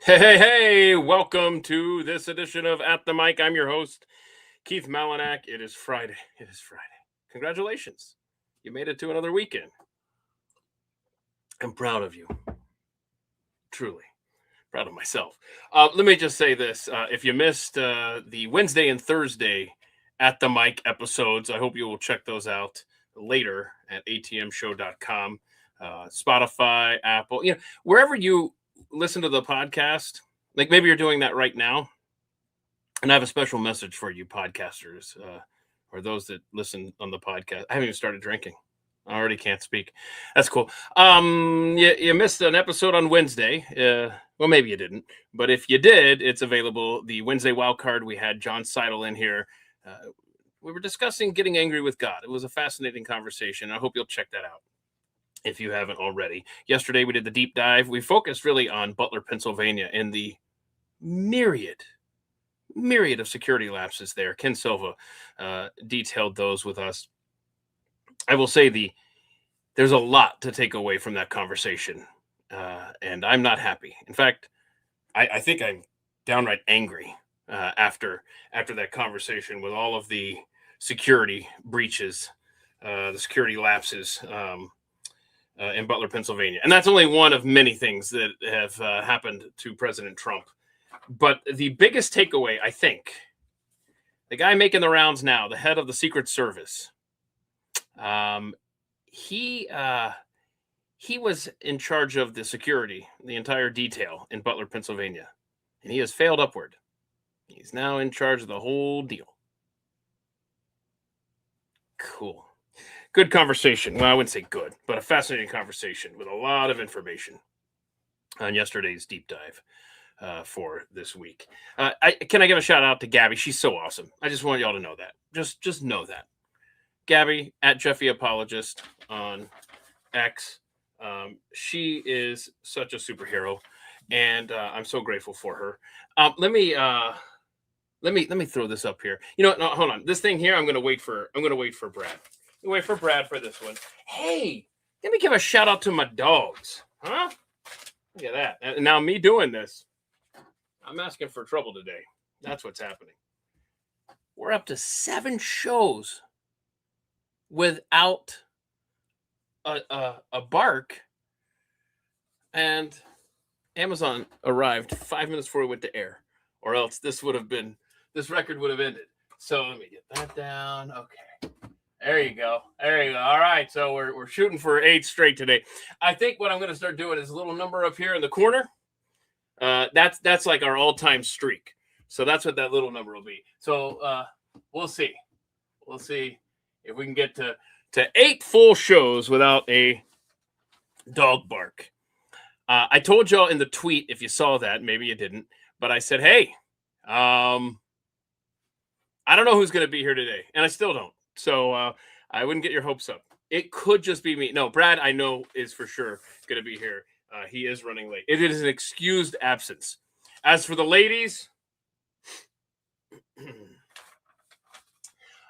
Hey, welcome to this edition of At the Mic. I'm your host, Keith Malinak. It is Friday. It is Friday. Congratulations. You made it to another weekend. I'm proud of you. Truly. Proud of myself. Let me just say this. If you missed the Wednesday and Thursday At the Mic episodes, I hope you will check those out later at atmshow.com, Spotify, Apple, wherever you listen to the podcast. Like maybe you're doing that right now. And I have a special message for you, podcasters, or those that listen on the podcast. I haven't even started drinking. I already can't speak. That's cool. You missed an episode on Wednesday. Well, maybe you didn't, but if you did, it's available. The Wednesday wild card. We had John Seidel in here. We were discussing getting angry with God. It was a fascinating conversation. I hope you'll check that out if you haven't already. Yesterday we did the deep dive. We focused really on Butler, Pennsylvania, and the myriad of security lapses there. Ken Silva detailed those with us. I will say there's a lot to take away from that conversation, and I'm not happy. In fact, I think I'm downright angry after that conversation with all of the security breaches, the security lapses in Butler, Pennsylvania. And that's only one of many things that have happened to President Trump. But the biggest takeaway, I think, the guy making the rounds now, the head of the Secret Service, he was in charge of the security, the entire detail in Butler, Pennsylvania, and he has failed upward. He's now in charge of the whole deal. Cool. Good conversation. Well, I wouldn't say good, but a fascinating conversation with a lot of information on yesterday's deep dive. For this week. Can I give a shout out to Gabby? She's so awesome. I just want y'all to know that. Just know that. Gabby at Jeffy Apologist on X. She is such a superhero, and I'm so grateful for her. Let me throw this up here. No, hold on. This thing here, I'm gonna wait for Brad. Wait for Brad for this one. Hey, let me give a shout out to my dogs. Huh? Look at that. And now me doing this. I'm asking for trouble today. That's what's happening. We're up to 7 shows without a bark, and Amazon arrived 5 minutes before we went to air, or else this record would have ended. So let me get that down. Okay, there you go. All right, so we're shooting for 8 straight today. I think what I'm going to start doing is a little number up here in the corner. That's like our all-time streak. So that's what that little number will be. So we'll see. We'll see if we can get to 8 full shows without a dog bark. I told y'all in the tweet, if you saw that, maybe you didn't, but I said, hey, I don't know who's going to be here today, and I still don't. So I wouldn't get your hopes up. It could just be me. No, Brad, I know, is for sure going to be here. He is running late. It is an excused absence. As for the ladies,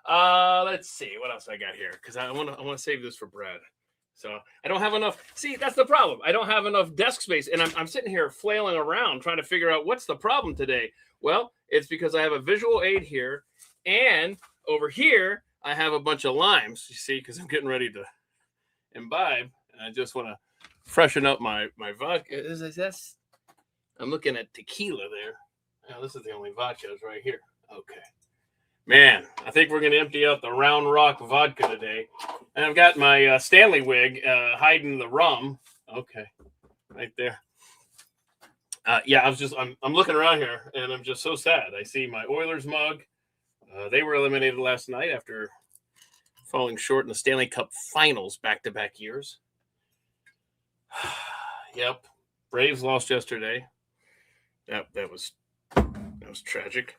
let's see what else I got here, because I want to save this for Brad. So I don't have enough. See, that's the problem. I don't have enough desk space, and I'm sitting here flailing around trying to figure out what's the problem today. Well, it's because I have a visual aid here, and over here I have a bunch of limes. You see, because I'm getting ready to imbibe, and I just want to freshen up my vodka. I'm looking at tequila there. Oh, this is the only vodka is right here. Okay. Man, I think we're going to empty out the Round Rock vodka today. And I've got my Stanley wig hiding the rum. Okay. Right there. I'm looking around here, and I'm just so sad. I see my Oilers mug. They were eliminated last night after falling short in the Stanley Cup finals back-to-back years. Yep, Braves lost yesterday. That was tragic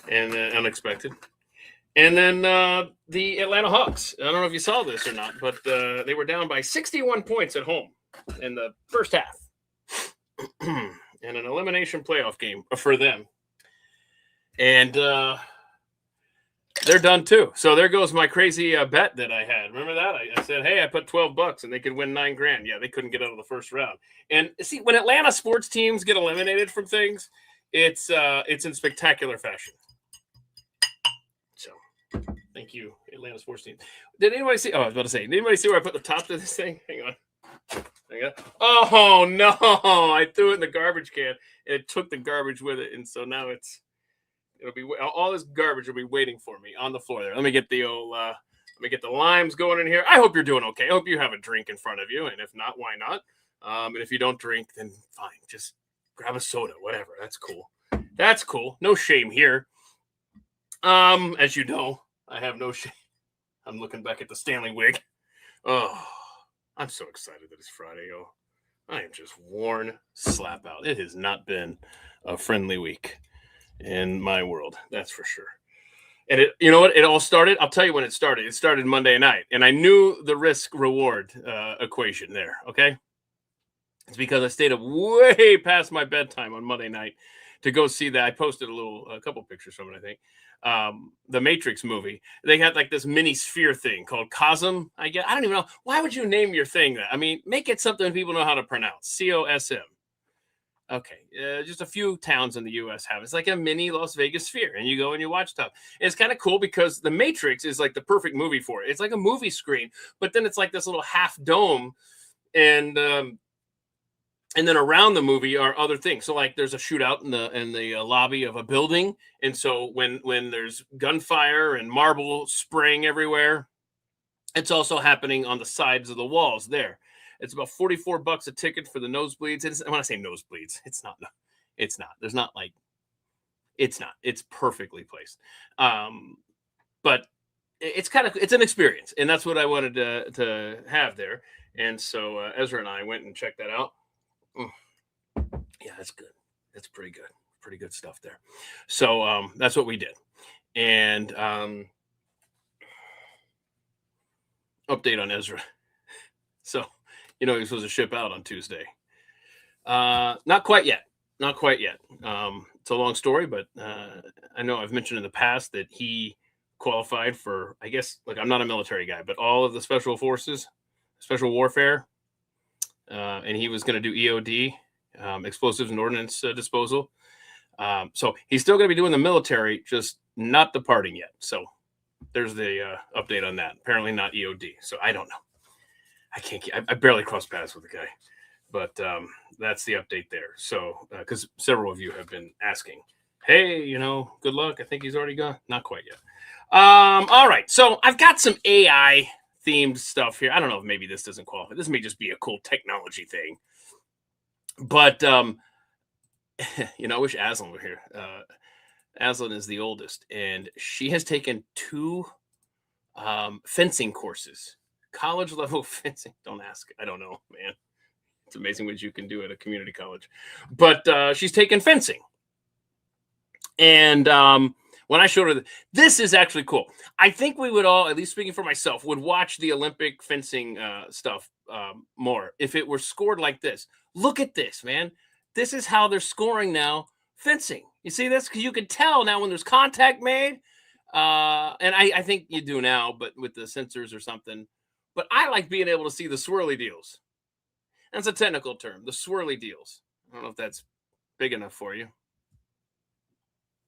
and unexpected. And then the Atlanta Hawks. I don't know if you saw this or not, but they were down by 61 points at home in the first half, and an elimination playoff game for them. And they're done too. So there goes my crazy bet that I had. Remember that? I said, hey, I put $12 and they could win $9,000. Yeah, they couldn't get out of the first round. And see, when Atlanta sports teams get eliminated from things, it's in spectacular fashion. So thank you, Atlanta sports team. Did anybody see? Oh, I was about to say, did anybody see where I put the top to this thing? Hang on. Oh no! I threw it in the garbage can, and it took the garbage with it, and so now it'll be all this garbage will be waiting for me on the floor there. Let me get the limes going in here. I hope you're doing okay. I hope you have a drink in front of you, and if not, why not? And if you don't drink, then fine. Just grab a soda, whatever. That's cool. That's cool. No shame here. As you know, I have no shame. I'm looking back at the Stanley wig. Oh, I'm so excited that it's Friday. Oh, I am just worn slap out. It has not been a friendly week in my world, that's for sure. And you know what? It all started. I'll tell you when it started. It started Monday night, and I knew the risk reward equation there. Okay, it's because I stayed up way past my bedtime on Monday night to go see that. I posted a couple pictures from it, I think. The Matrix movie. They had like this mini sphere thing called Cosm. I don't even know. Why would you name your thing that? I mean, make it something people know how to pronounce. COSM. Okay, just a few towns in the U.S. have it. It's like a mini Las Vegas sphere, and you go and you watch stuff. And it's kind of cool because The Matrix is like the perfect movie for it. It's like a movie screen, but then it's like this little half dome, and then around the movie are other things. So like there's a shootout in the lobby of a building, and so when there's gunfire and marble spraying everywhere, it's also happening on the sides of the walls there. It's about $44 a ticket for the nosebleeds. When I say nosebleeds, it's not. It's not. There's not like. It's not. It's perfectly placed. But it's an experience, and that's what I wanted to have there. And so Ezra and I went and checked that out. Yeah, that's good. That's pretty good. Pretty good stuff there. So that's what we did. And update on Ezra. So, he's supposed to ship out on Tuesday. Not quite yet. Not quite yet. It's a long story, but I know I've mentioned in the past that he qualified for, I guess, like I'm not a military guy, but all of the special forces, special warfare, and he was going to do EOD, explosives and ordnance disposal. So he's still going to be doing the military, just not departing yet. So there's the update on that. Apparently not EOD. So I don't know. I barely crossed paths with the guy, but that's the update there. So, because several of you have been asking, hey, good luck. I think he's already gone. Not quite yet. All right. So I've got some AI themed stuff here. I don't know if maybe this doesn't qualify. This may just be a cool technology thing, but I wish Aslan were here. Aslan is the oldest, and she has taken 2 fencing courses. College level fencing. Don't ask. I don't know, man. It's amazing what you can do at a community college. But she's taken fencing. And when I showed her, this is actually cool. I think we would all, at least speaking for myself, would watch the Olympic fencing stuff more if it were scored like this. Look at this, man. This is how they're scoring now, fencing. You see this? Because you can tell now when there's contact made. And I think you do now, but with the sensors or something. But I like being able to see the swirly deals. That's a technical term, the swirly deals. I don't know if that's big enough for you.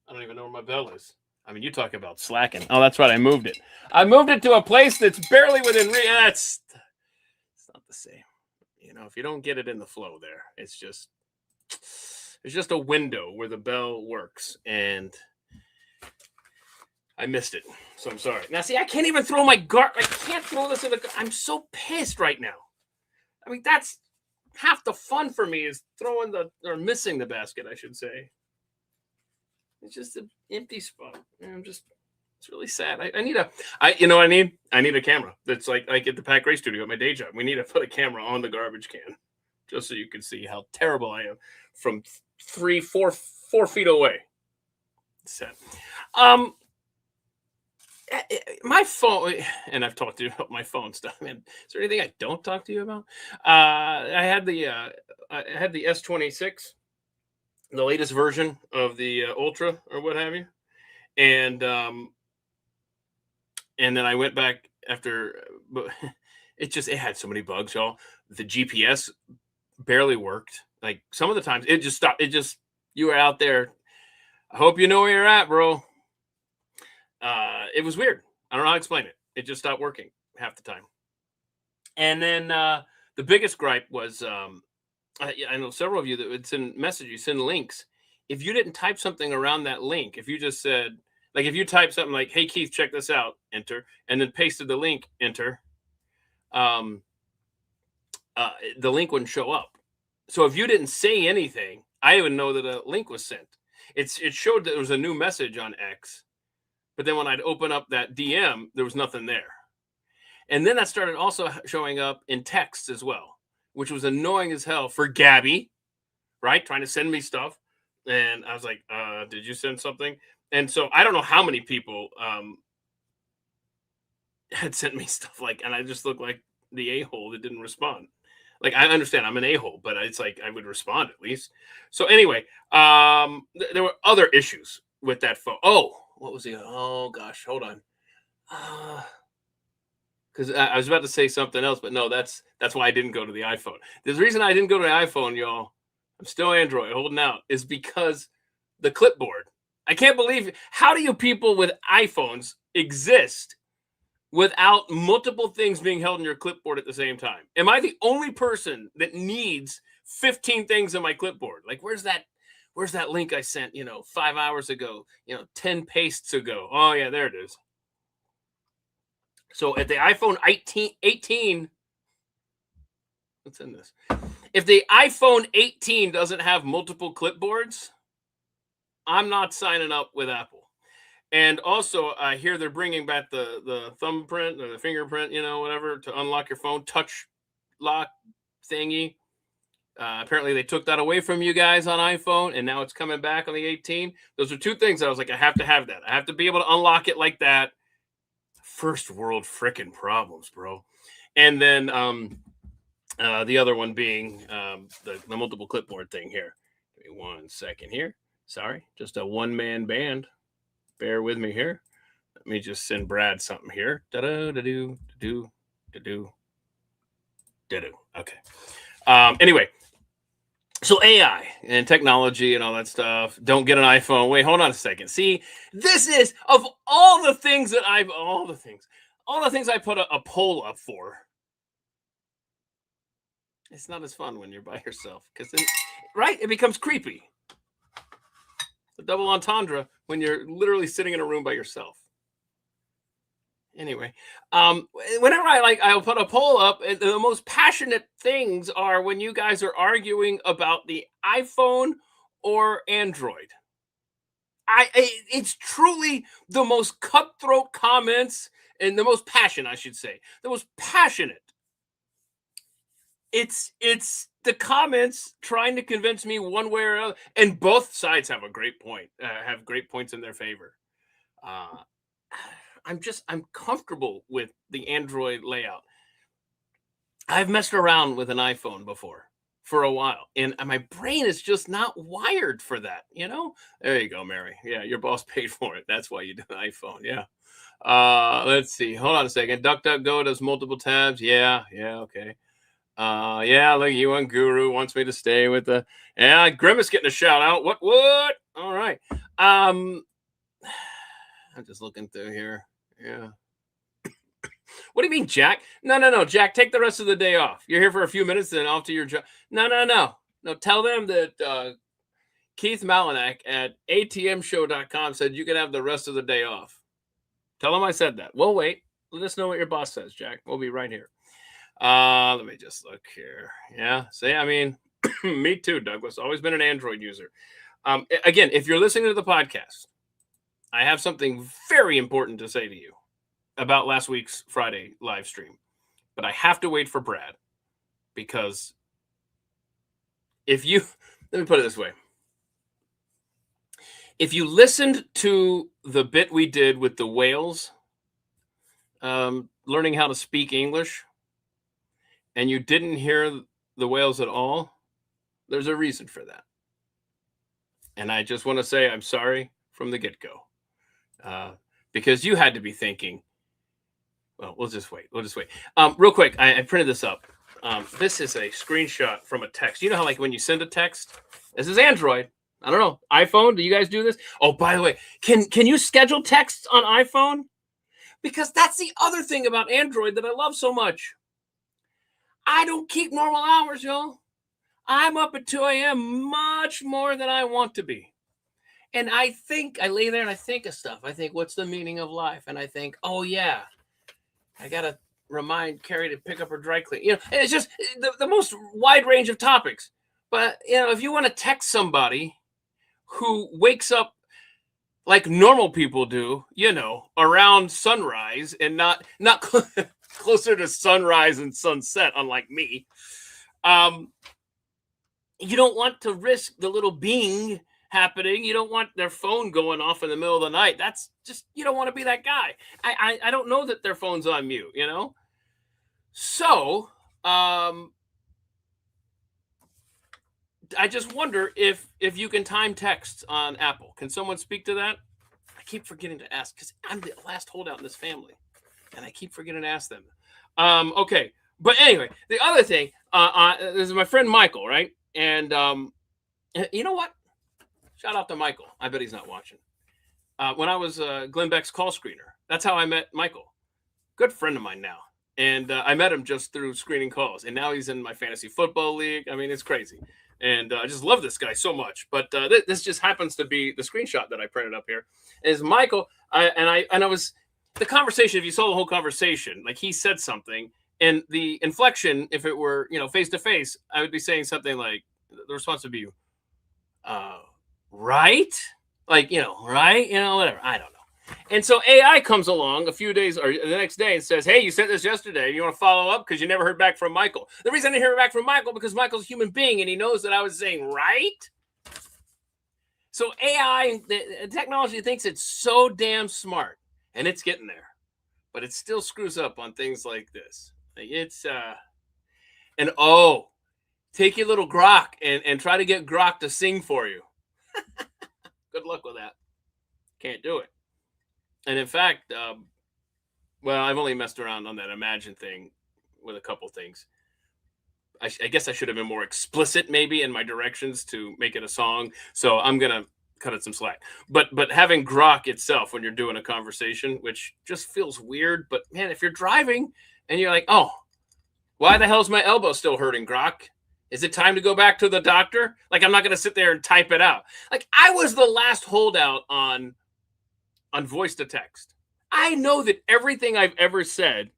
I don't even know where my bell is. I mean, you talk about slacking. Oh, that's right. I moved it. I moved it to a place that's barely within reach. It's not the same. If you don't get it in the flow there, it's just a window where the bell works, and I missed it. So I'm sorry. Now, see, I can't even throw my I can't throw this in the. I'm so pissed right now. I mean, that's half the fun for me is missing the basket, I should say. It's just an empty spot. It's really sad. I need I need a camera that's like at the Pack Race Studio at my day job. We need to put a camera on the garbage can just so you can see how terrible I am from 4 feet away. It's sad. My phone, and I've talked to you about my phone stuff. Man, is there anything I don't talk to you about? I had the S26, the latest version of the Ultra or what have you, and And then I went back after, but it had so many bugs, y'all. The GPS barely worked. Like some of the times it just stopped. You were out there. I hope you know where you're at, bro. It was weird. I don't know how to explain it. It just stopped working half the time. And then the biggest gripe was I know several of you that would send messages, you send links. If you didn't type something around that link, if you just said, like, if you type something like, "Hey Keith, check this out," enter, and then pasted the link, enter, um, the link wouldn't show up. So if you didn't say anything, I didn't know that a link was sent. It showed that there was a new message on X, but then when I'd open up that DM, there was nothing there. And then that started also showing up in text as well, which was annoying as hell for Gabby, right? Trying to send me stuff. And I was like, did you send something? And so I don't know how many people had sent me stuff like, and I just looked like the a-hole that didn't respond. Like, I understand I'm an a-hole, but it's like I would respond at least. So anyway, there were other issues with that phone. Oh, what was the? Oh gosh, hold on. Because I was about to say something else, but no, that's why I didn't go to the iPhone. The reason I didn't go to the iPhone, y'all, I'm still Android holding out, is because the clipboard. I can't believe, how do you people with iPhones exist without multiple things being held in your clipboard at the same time? Am I the only person that needs 15 things in my clipboard? Like, where's that link I sent, 5 hours ago, 10 pastes ago? Oh yeah, there it is. So at the iPhone 18, what's in this? If the iPhone 18 doesn't have multiple clipboards, I'm not signing up with Apple. And also, I hear they're bringing back the thumbprint or the fingerprint, whatever, to unlock your phone, touch lock thingy. Apparently, they took that away from you guys on iPhone, and now it's coming back on the 18. Those are two things I was like, I have to have that. I have to be able to unlock it like that. First world freaking problems, bro. And then the other one being the multiple clipboard thing here. Give me 1 second here. Sorry, just a one-man band. Bear with me here. Let me just send Brad something here. Da-da, da-do, da-do, da-do, da-do. Okay. Anyway, so AI and technology and all that stuff. Don't get an iPhone. Wait, hold on a second. See, this is, of all the things that all the things I put a poll up for. It's not as fun when you're by yourself, because then, right, it becomes creepy. The double entendre when you're literally sitting in a room by yourself. Anyway, whenever I'll put a poll up, the most passionate things are when you guys are arguing about the iPhone or Android. It's truly the most cutthroat comments, and the most passion, I should say, the most passionate. It's the comments trying to convince me one way or another, and both sides have a great point, have great points in their favor. Uh, I'm comfortable with the Android layout. I've messed around with an iPhone before for a while, and my brain is just not wired for that. There you go, Mary. Yeah, your boss paid for it. That's why you do an iPhone. Yeah. Let's see. Hold on a second. DuckDuckGo does multiple tabs. Yeah. Okay. Yeah, look, you and Guru wants me to stay with the. Yeah, Grimace getting a shout out. What? All right. I'm just looking through here. Yeah. What do you mean, Jack? No, Jack. Take the rest of the day off. You're here for a few minutes, then off to your job. No. Tell them that Keith Malinak at ATMshow.com said you can have the rest of the day off. Tell them I said that. We'll wait. Let us know what your boss says, Jack. We'll be right here. Let me just look here. Yeah. See, I mean, me too, Douglas. Always been an Android user. Again, if you're listening to the podcast, I have something very important to say to you about last week's Friday live stream. But I have to wait for Brad, because let me put it this way. If you listened to the bit we did with the whales, learning how to speak English, and you didn't hear the whales at all, there's a reason for that. And I just want to say I'm sorry from the get-go. Because you had to be thinking, Well, we'll just wait. We'll just wait. Real quick, I printed this up. This is a screenshot from a text. You know how like when you send a text, this is Android. I don't know. iPhone, do you guys do this? Oh, by the way, can you schedule texts on iPhone? Because that's the other thing about Android that I love so much. I don't keep normal hours, y'all. I'm up at 2 a.m. much more than I want to be. And I think I lay there and I think of stuff. I think, what's the meaning of life? And I think, oh yeah, I gotta remind Carrie to pick up her dry clean. You know, and it's just the most wide range of topics. But you know, if you want to text somebody who wakes up like normal people do, you know, around sunrise and not closer to sunrise and sunset, unlike me, you don't want to risk the little bing happening. You don't want their phone going off in the middle of the night. That's just, you don't want to be that guy. I don't know that their phone's on mute, you know? So I just wonder if you can time texts on Apple. Can someone speak to that? I keep forgetting to ask because I'm the last holdout in this family, and I keep forgetting to ask them. Okay, but anyway, the other thing, this is my friend Michael, right? And you know what? Shout out to Michael. I bet he's not watching. When I was Glenn Beck's call screener, that's how I met Michael. Good friend of mine now. And I met him just through screening calls. And now he's in my fantasy football league. I mean, it's crazy. And I just love this guy so much. But this just happens to be the screenshot that I printed up here. Is Michael, I was the conversation, if you saw the whole conversation, like he said something, and the inflection, if it were, you know, face to face, I would be saying something like, the response would be, right? Like, you know, right? You know, whatever. I don't know. And so AI comes along a few days or the next day and says, hey, you sent this yesterday. You want to follow up because you never heard back from Michael. The reason I didn't hear back from Michael because Michael's a human being and he knows that I was saying right. So AI, the technology thinks it's so damn smart and it's getting there, but it still screws up on things like this. Like it's and oh, take your little Grok and try to get Grok to sing for you. Good luck with that. Can't do it. And in fact, well, I've only messed around on that Imagine thing with a couple things. I guess I should have been more explicit maybe in my directions to make it a song. So I'm going to cut it some slack. But having Grok itself when you're doing a conversation, which just feels weird. But man, if you're driving and you're like, oh, why the hell's my elbow still hurting, Grok? Is it time to go back to the doctor? Like, I'm not going to sit there and type it out. Like, I was the last holdout on voice to text. I know that everything I've ever said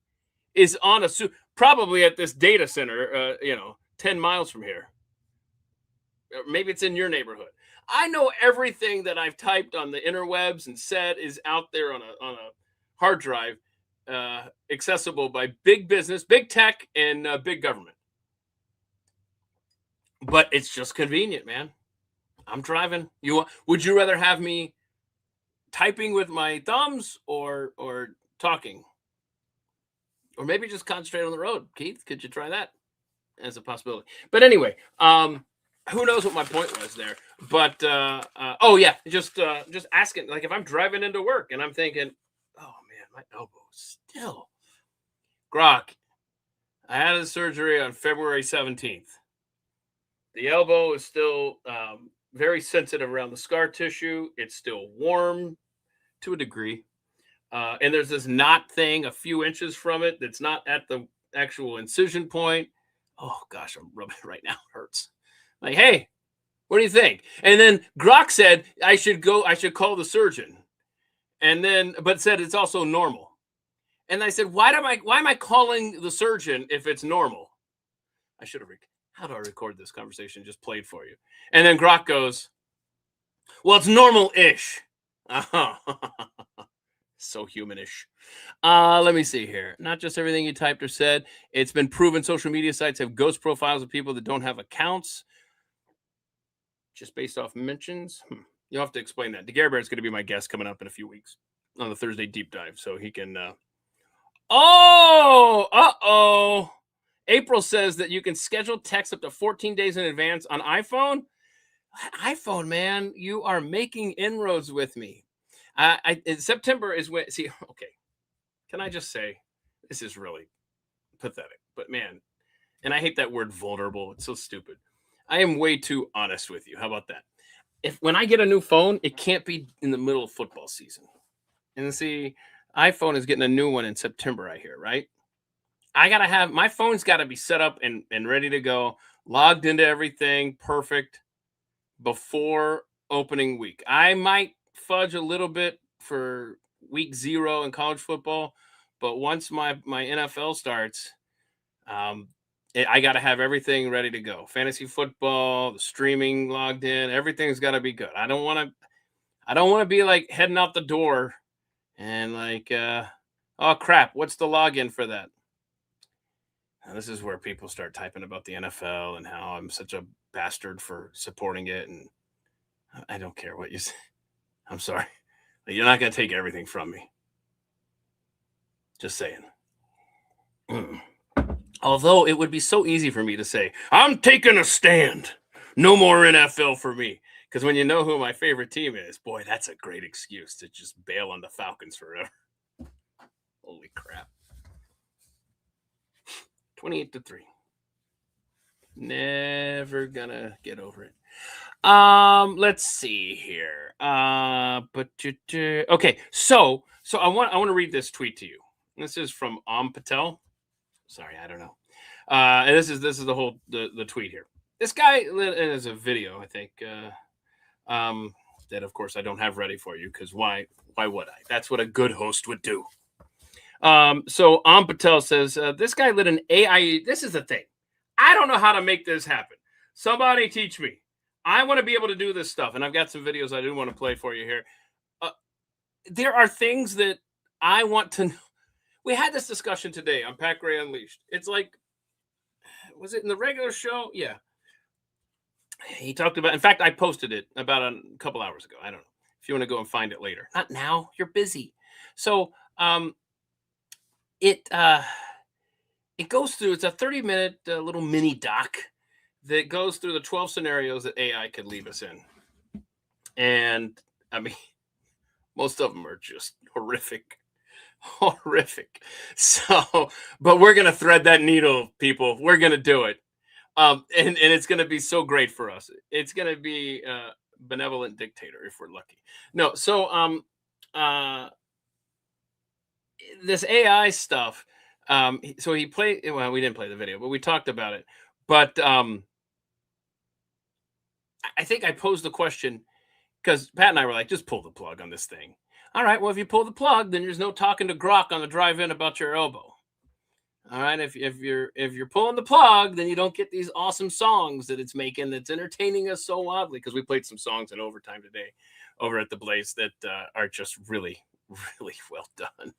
is on probably at this data center, 10 miles from here. Maybe it's in your neighborhood. I know everything that I've typed on the interwebs and said is out there on a hard drive, accessible by big business, big tech, and big government. But it's just convenient, man. I'm driving. Would you rather have me typing with my thumbs or talking? Or maybe just concentrate on the road. Keith, could you try that as a possibility? But anyway, who knows what my point was there? But oh yeah, just asking, like if I'm driving into work and I'm thinking, oh man, my elbow still. Grok, I had a surgery on February 17th. The elbow is still very sensitive around the scar tissue. It's still warm to a degree. And there's this knot thing a few inches from it that's not at the actual incision point. Oh gosh, I'm rubbing it right now. It hurts. Like, hey, what do you think? And then Grok said I should call the surgeon. And then, but said it's also normal. And I said, why am I calling the surgeon if it's normal? I should have how do I record this conversation? Just played for you. And then Grok goes, well, it's normal-ish. So humanish. Let me see here. Not just everything you typed or said. It's been proven social media sites have ghost profiles of people that don't have accounts. Just based off mentions. You'll have to explain that. DeGare Bear is going to be my guest coming up in a few weeks on the Thursday deep dive. So he can... uh-oh. April says that you can schedule text up to 14 days in advance on iPhone. iPhone, man, you are making inroads with me. September is when, see, okay. Can I just say, This is really pathetic. But man, and I hate that word vulnerable. It's so stupid. I am way too honest with you. How about that? If when I get a new phone, it can't be in the middle of football season. And see, iPhone is getting a new one in September, I hear, right? I gotta have my phone's gotta be set up and ready to go, logged into everything, perfect before opening week. I might fudge a little bit for week 0 in college football, but once my NFL starts, um, I got to have everything ready to go. Fantasy football, the streaming logged in, everything's got to be good. I don't want to be like heading out the door and like, oh crap, what's the login for that? Now, this is where people start typing about the NFL and how I'm such a bastard for supporting it, and I don't care what you say. I'm sorry. You're not going to take everything from me. Just saying. Although it would be so easy for me to say, I'm taking a stand. No more NFL for me. Because when you know who my favorite team is, boy, that's a great excuse to just bail on the Falcons forever. Holy crap. 28-3. Never gonna get over it. Let's see here. Okay, so I want to read this tweet to you. This is from Patel. Sorry, I don't know. And this is the whole the tweet here. This guy is a video, I think. That of course I don't have ready for you because why would I? That's what a good host would do. So Patel says this guy lit an AI. This is the thing. I don't know how to make this happen. Somebody teach me. I want to be able to do this stuff, and I've got some videos I do want to play for you here. There are things that I want to know. We had this discussion today on Pat Gray Unleashed. It's like, was it in the regular show? Yeah. He talked about, in fact, I posted it about a couple hours ago. I don't know if you want to go and find it later. Not now. You're busy. So it goes through, it's a 30-minute little mini doc that goes through the 12 scenarios that AI could leave us in. And I mean, most of them are just horrific. So, but we're going to thread that needle, people. We're going to do it. And it's going to be so great for us. It's going to be a benevolent dictator if we're lucky. No. So, this AI stuff. So he played, well, we didn't play the video, but we talked about it. But I think I posed the question because Pat and I were like, just pull the plug on this thing. All right, well, if you pull the plug, then there's no talking to Grok on the drive-in about your elbow. All right, if you're pulling the plug, then you don't get these awesome songs that it's making that's entertaining us so wildly. Because we played some songs in overtime today over at the Blaze that are just really, really well done.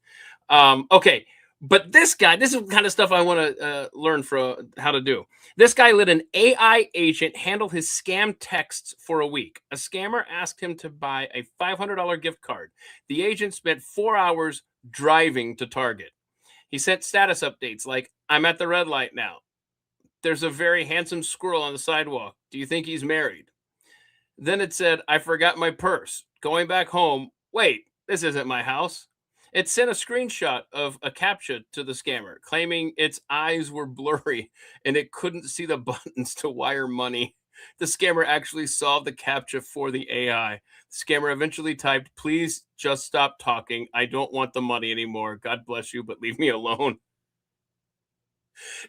Okay. But this guy, this is the kind of stuff I want to learn for how to do. This guy let an AI agent handle his scam texts for a week. A scammer asked him to buy a $500 gift card. The agent spent 4 hours driving to Target. He sent status updates like, I'm at the red light now. There's a very handsome squirrel on the sidewalk. Do you think he's married? Then it said, I forgot my purse. Going back home. Wait, this isn't my house. It sent a screenshot of a CAPTCHA to the scammer, claiming its eyes were blurry and it couldn't see the buttons to wire money. The scammer actually solved the CAPTCHA for the AI. The scammer eventually typed, please just stop talking. I don't want the money anymore. God bless you, but leave me alone.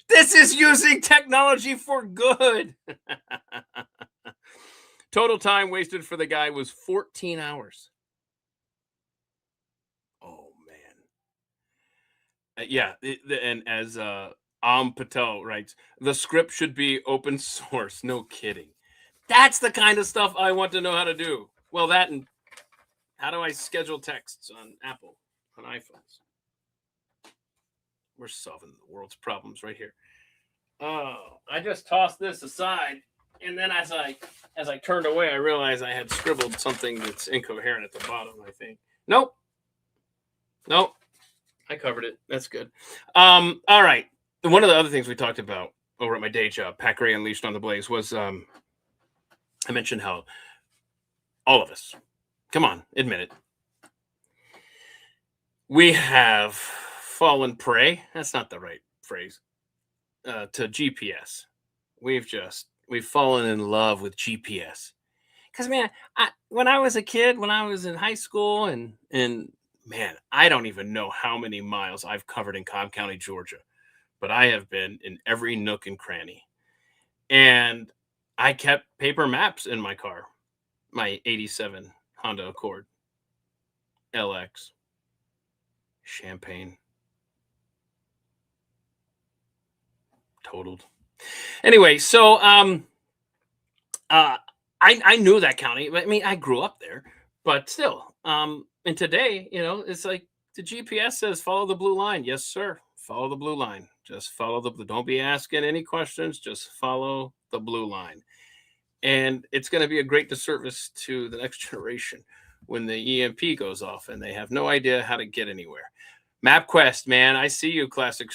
This is using technology for good. Total time wasted for the guy was 14 hours. Yeah, and as Patel writes, the script should be open source. No kidding. That's the kind of stuff I want to know how to do. Well, that and how do I schedule texts on Apple, on iPhones? We're solving the world's problems right here. Oh, I just tossed this aside, and then as I turned away, I realized I had scribbled something that's incoherent at the bottom, I think. Nope. I covered it. That's good. All right. One of the other things we talked about over at my day job, Pat Gray Unleashed on the Blaze, was I mentioned how all of us, come on, admit it, we have fallen prey. That's not the right phrase. To GPS. We've fallen in love with GPS. Because man, when I was a kid, when I was in high school, and man, I don't even know how many miles I've covered in Cobb County, Georgia, but I have been in every nook and cranny. And I kept paper maps in my car, my '87 Honda Accord LX, champagne, totaled. Anyway, so uh, I knew that county. I mean, I grew up there, but still, and today, it's like the GPS says follow the blue line. Yes, sir. Follow the blue line. Just follow the blue. Don't be asking any questions. Just follow the blue line. And it's going to be a great disservice to the next generation when the EMP goes off and they have no idea how to get anywhere. MapQuest, man, I see you, classic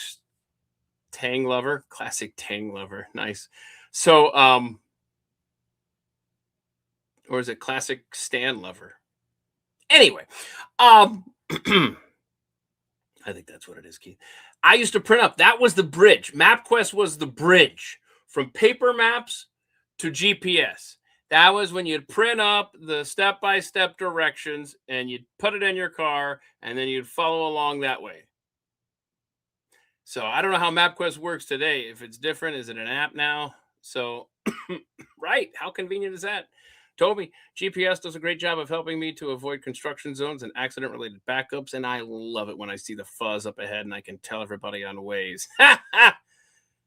Tang lover. Classic Tang lover. Nice. So, or is it classic Stan lover? Anyway, I think that's what it is, Keith. I used to print up. That was the bridge. MapQuest was the bridge from paper maps to GPS. That was when you'd print up the step-by-step directions and you'd put it in your car and then you'd follow along that way. So I don't know how MapQuest works today. If it's different, is it an app now? So, right. How convenient is that? Toby, GPS does a great job of helping me to avoid construction zones and accident-related backups, and I love it when I see the fuzz up ahead and I can tell everybody on Waze.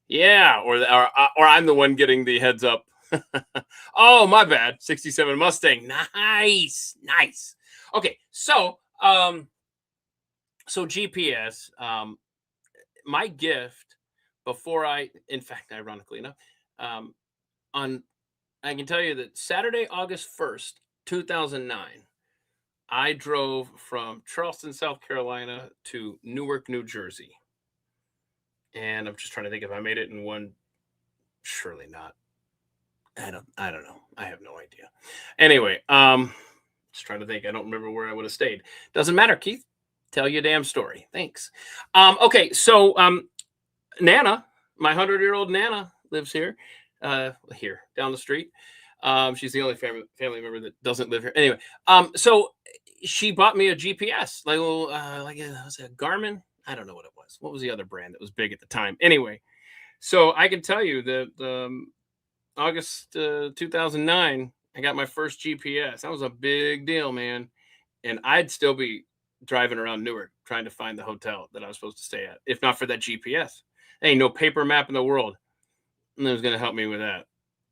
Yeah, or I'm the one getting the heads up. Oh, my bad. 67 Mustang. Nice. Okay, so GPS, my gift before in fact, ironically enough, on I can tell you that Saturday, August 1st, 2009, I drove from Charleston, South Carolina to Newark, New Jersey. And I'm just trying to think if I made it in one. Surely not. I don't know. I have no idea. Anyway, just trying to think. I don't remember where I would have stayed. Doesn't matter, Keith. Tell your damn story. Thanks. Okay, so Nana, my 100-year-old Nana lives here down the street. She's the only family member that doesn't live here. Anyway, so she bought me a GPS, like a little, was it a Garmin? I don't know what it was. What was the other brand that was big at the time? Anyway, so I can tell you that August 2009, I got my first GPS. That was a big deal, man. And I'd still be driving around Newark trying to find the hotel that I was supposed to stay at, if not for that GPS. There ain't no paper map in the world that was going to help me with that.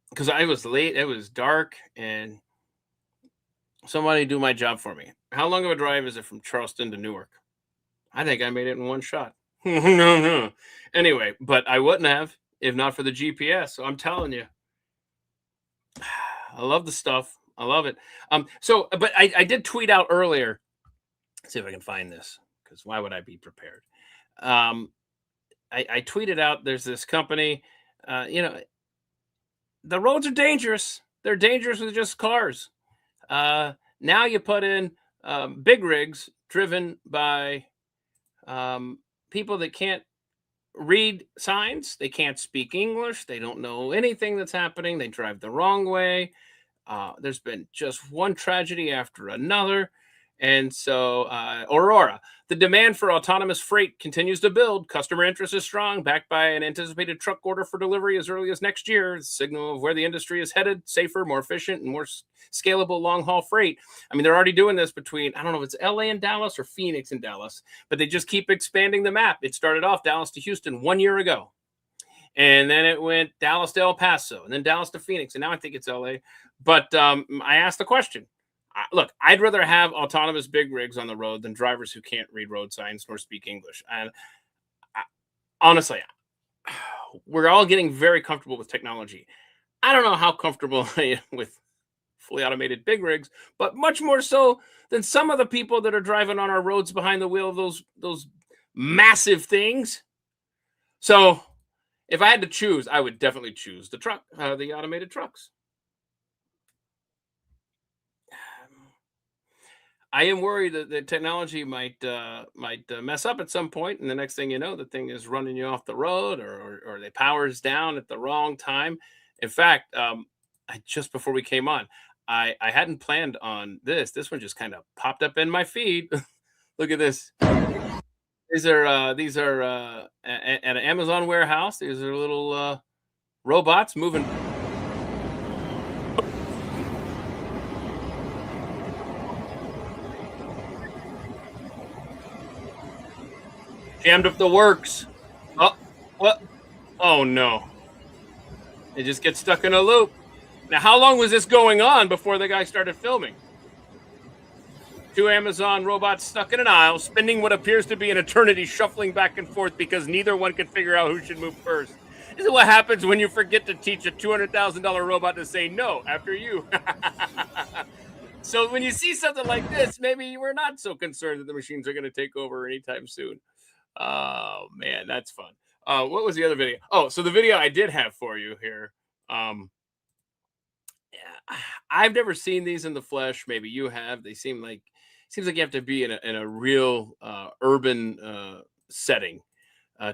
Because I was late, it was dark, and somebody do my job for me. How long of a drive is it from Charleston to Newark? I think I made it in one shot. No. Anyway, but I wouldn't have if not for the GPS. So I'm telling you, I love the stuff. I love it. But I did tweet out earlier. Let's see if I can find this, because why would I be prepared? I tweeted out, there's this company, the roads are dangerous. They're dangerous with just cars. Now you put in big rigs driven by people that can't read signs. They can't speak English. They don't know anything that's happening. They drive the wrong way. There's been just one tragedy after another. And so, Aurora, the demand for autonomous freight continues to build. Customer interest is strong, backed by an anticipated truck order for delivery as early as next year. It's a signal of where the industry is headed: safer, more efficient, and more scalable long-haul freight. I mean, they're already doing this between, I don't know if it's LA and Dallas or Phoenix and Dallas, but they just keep expanding the map. It started off Dallas to Houston 1 year ago. And then it went Dallas to El Paso, and then Dallas to Phoenix, and now I think it's LA. But I asked the question. Look, I'd rather have autonomous big rigs on the road than drivers who can't read road signs nor speak English. And honestly, we're all getting very comfortable with technology. I don't know how comfortable I am with fully automated big rigs, but much more so than some of the people that are driving on our roads behind the wheel of those massive things. So if I had to choose, I would definitely choose the automated trucks. I am worried that the technology might mess up at some point, and the next thing you know, the thing is running you off the road, or the power's down at the wrong time. In fact, just before we came on, I hadn't planned on this. This one just kind of popped up in my feed. Look at this. These are at an Amazon warehouse. These are little robots moving. Jammed up the works. Oh, what? Oh no! It just gets stuck in a loop. Now, how long was this going on before the guy started filming? Two Amazon robots stuck in an aisle, spending what appears to be an eternity, shuffling back and forth because neither one can figure out who should move first. This is what happens when you forget to teach a $200,000 robot to say no after you. So when you see something like this, maybe we're not so concerned that the machines are going to take over anytime soon. Oh man, that's fun. What was the other video? Oh, so the video I did have for you here. Yeah, I've never seen these in the flesh. Maybe you have. They seems like you have to be in a real urban setting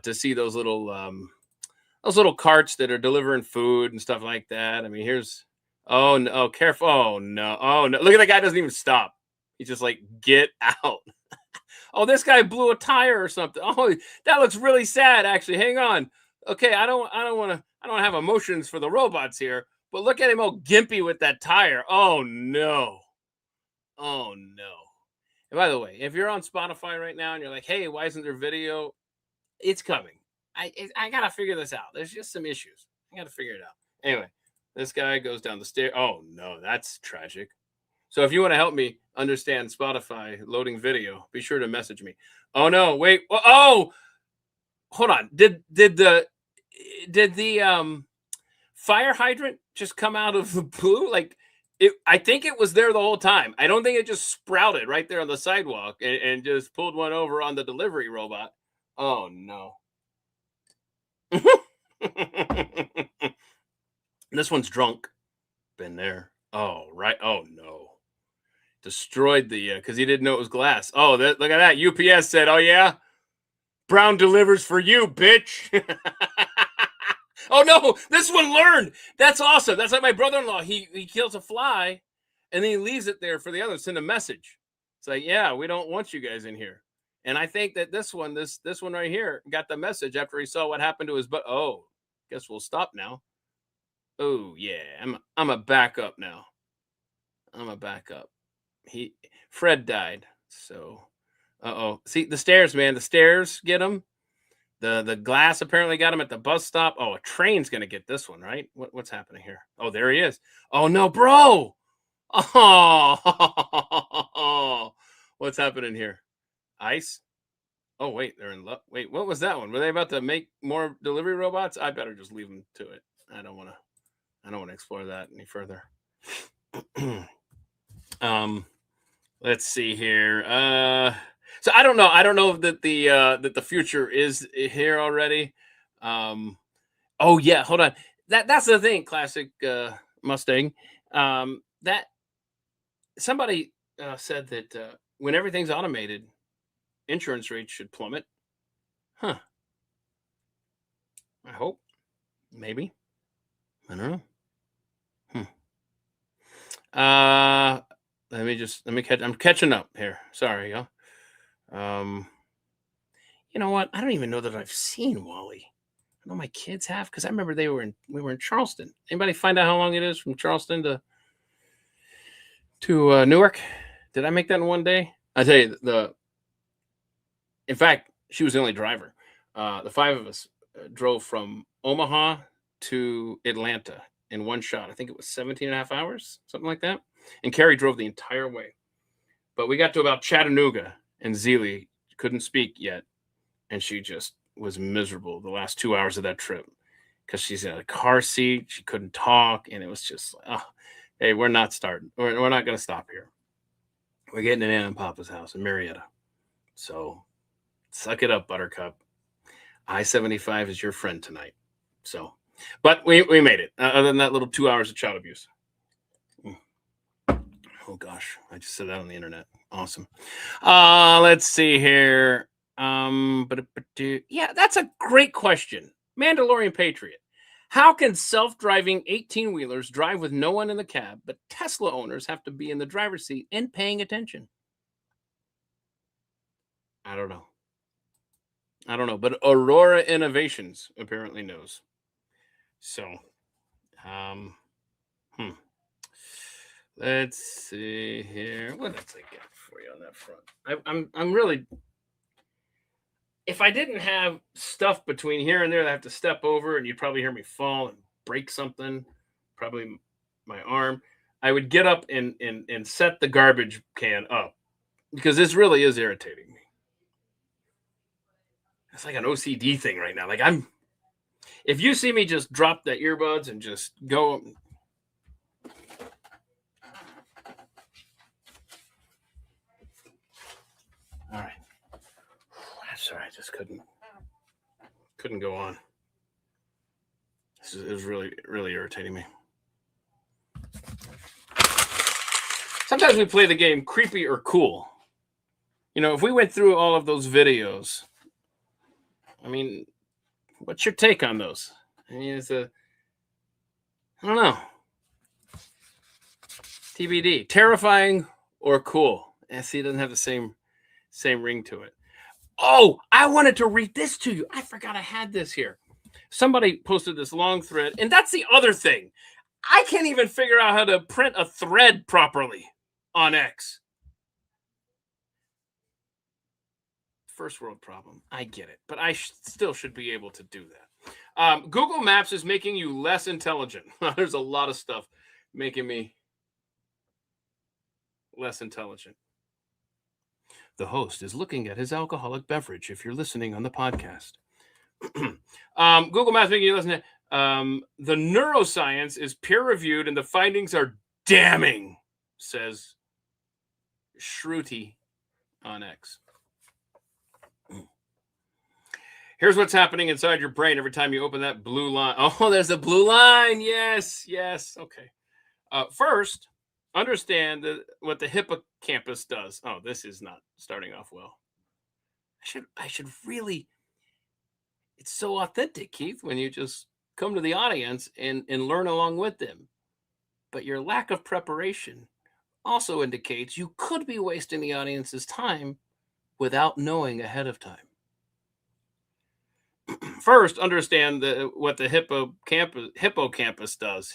to see those little carts that are delivering food and stuff like that. I mean, here's oh no, oh, careful. Oh no, oh no. Look at the guy doesn't even stop. He's just like, get out. Oh, this guy blew a tire or something. Oh, that looks really sad, actually. Hang on. Okay, I don't have emotions for the robots here, but look at him all gimpy with that tire. Oh no. Oh no. And by the way, if you're on Spotify right now and you're like, hey, why isn't there video? It's coming. I gotta figure this out. There's just some issues. I gotta figure it out. Anyway, this guy goes down the stair. Oh no, that's tragic. So if you want to help me understand Spotify loading video, be sure to message me. Oh no, wait. Oh, hold on. Did the fire hydrant just come out of the blue? Like I think it was there the whole time. I don't think it just sprouted right there on the sidewalk and just pulled one over on the delivery robot. Oh no. This one's drunk. Been there. Oh, right. Oh no. Destroyed the because he didn't know it was glass. Oh, look at that. UPS said, "Oh yeah, Brown delivers for you, bitch." Oh no, this one learned. That's awesome. That's like my brother-in-law. He kills a fly, and then he leaves it there for the others. Send a message. It's like, yeah, we don't want you guys in here. And I think that this one right here got the message after he saw what happened to his butt. Oh, guess we'll stop now. Oh yeah, I'm a backup now. I'm a backup. Fred died. So, oh, see the stairs, man. The stairs get him. The glass apparently got him at the bus stop. Oh, a train's gonna get this one, right? What's happening here? Oh, there he is. Oh no, bro. Oh, what's happening here? Ice. Oh wait, they're in love. Wait, what was that one? Were they about to make more delivery robots? I better just leave them to it. I don't want to explore that any further. Let's see here. So I don't know. I don't know that the future is here already. Oh yeah, hold on. That's the thing. Classic Mustang. That somebody said that when everything's automated, insurance rates should plummet. Huh. I hope. Maybe. I don't know. Let me catch. I'm catching up here. Sorry, y'all. You know what? I don't even know that I've seen Wally. I know my kids have because I remember we were in Charleston. Anybody find out how long it is from Charleston to Newark? Did I make that in one day? I tell you in fact, she was the only driver. The five of us drove from Omaha to Atlanta in one shot. I think it was 17 and a half hours, something like that. And Carrie drove the entire way. But we got to about Chattanooga, and Zelie couldn't speak yet. And she just was miserable the last 2 hours of that trip because she's in a car seat. She couldn't talk. And it was just, oh, hey, we're not starting. We're not going to stop here. We're getting in Aunt and Papa's house in Marietta. So suck it up, Buttercup. I-75 is your friend tonight. So, but we made it. Other than that little 2 hours of child abuse. Oh gosh, I just said that on the internet. Awesome. Let's see here. Yeah, that's a great question. Mandalorian Patriot. How can self-driving 18-wheelers drive with no one in the cab, but Tesla owners have to be in the driver's seat and paying attention? I don't know. I don't know, but Aurora Innovations apparently knows. So, um, hmm. Let's see here. What else I get for you on that front? I'm really. If I didn't have stuff between here and there that I have to step over, and you'd probably hear me fall and break something, probably my arm, I would get up and set the garbage can up because this really is irritating me. It's like an OCD thing right now. Like if you see me just drop the earbuds and just go. All right. Sorry, I just couldn't go on. It was really, really irritating me. Sometimes we play the game creepy or cool. You know, if we went through all of those videos, I mean, what's your take on those? I mean, I don't know. TBD. Terrifying or cool? See, it doesn't have the same ring to it. Oh, I wanted to read this to you. I forgot I had this here. Somebody posted this long thread, and that's the other thing. I can't even figure out how to print a thread properly on X. First world problem. I get it, but I still should be able to do that. Google Maps is making you less intelligent. There's a lot of stuff making me less intelligent. The host is looking at his alcoholic beverage if you're listening on the podcast. Google Maps making you listen. The neuroscience is peer-reviewed and the findings are damning, says Shruti on X. Here's what's happening inside your brain every time you open that blue line. Oh, there's a blue line. Yes. Okay. First, understand what the hippocampus does. Oh, this is not starting off well. I should really. It's so authentic, Keith, when you just come to the audience and learn along with them. But your lack of preparation also indicates you could be wasting the audience's time without knowing ahead of time. First, understand what the hippocampus does.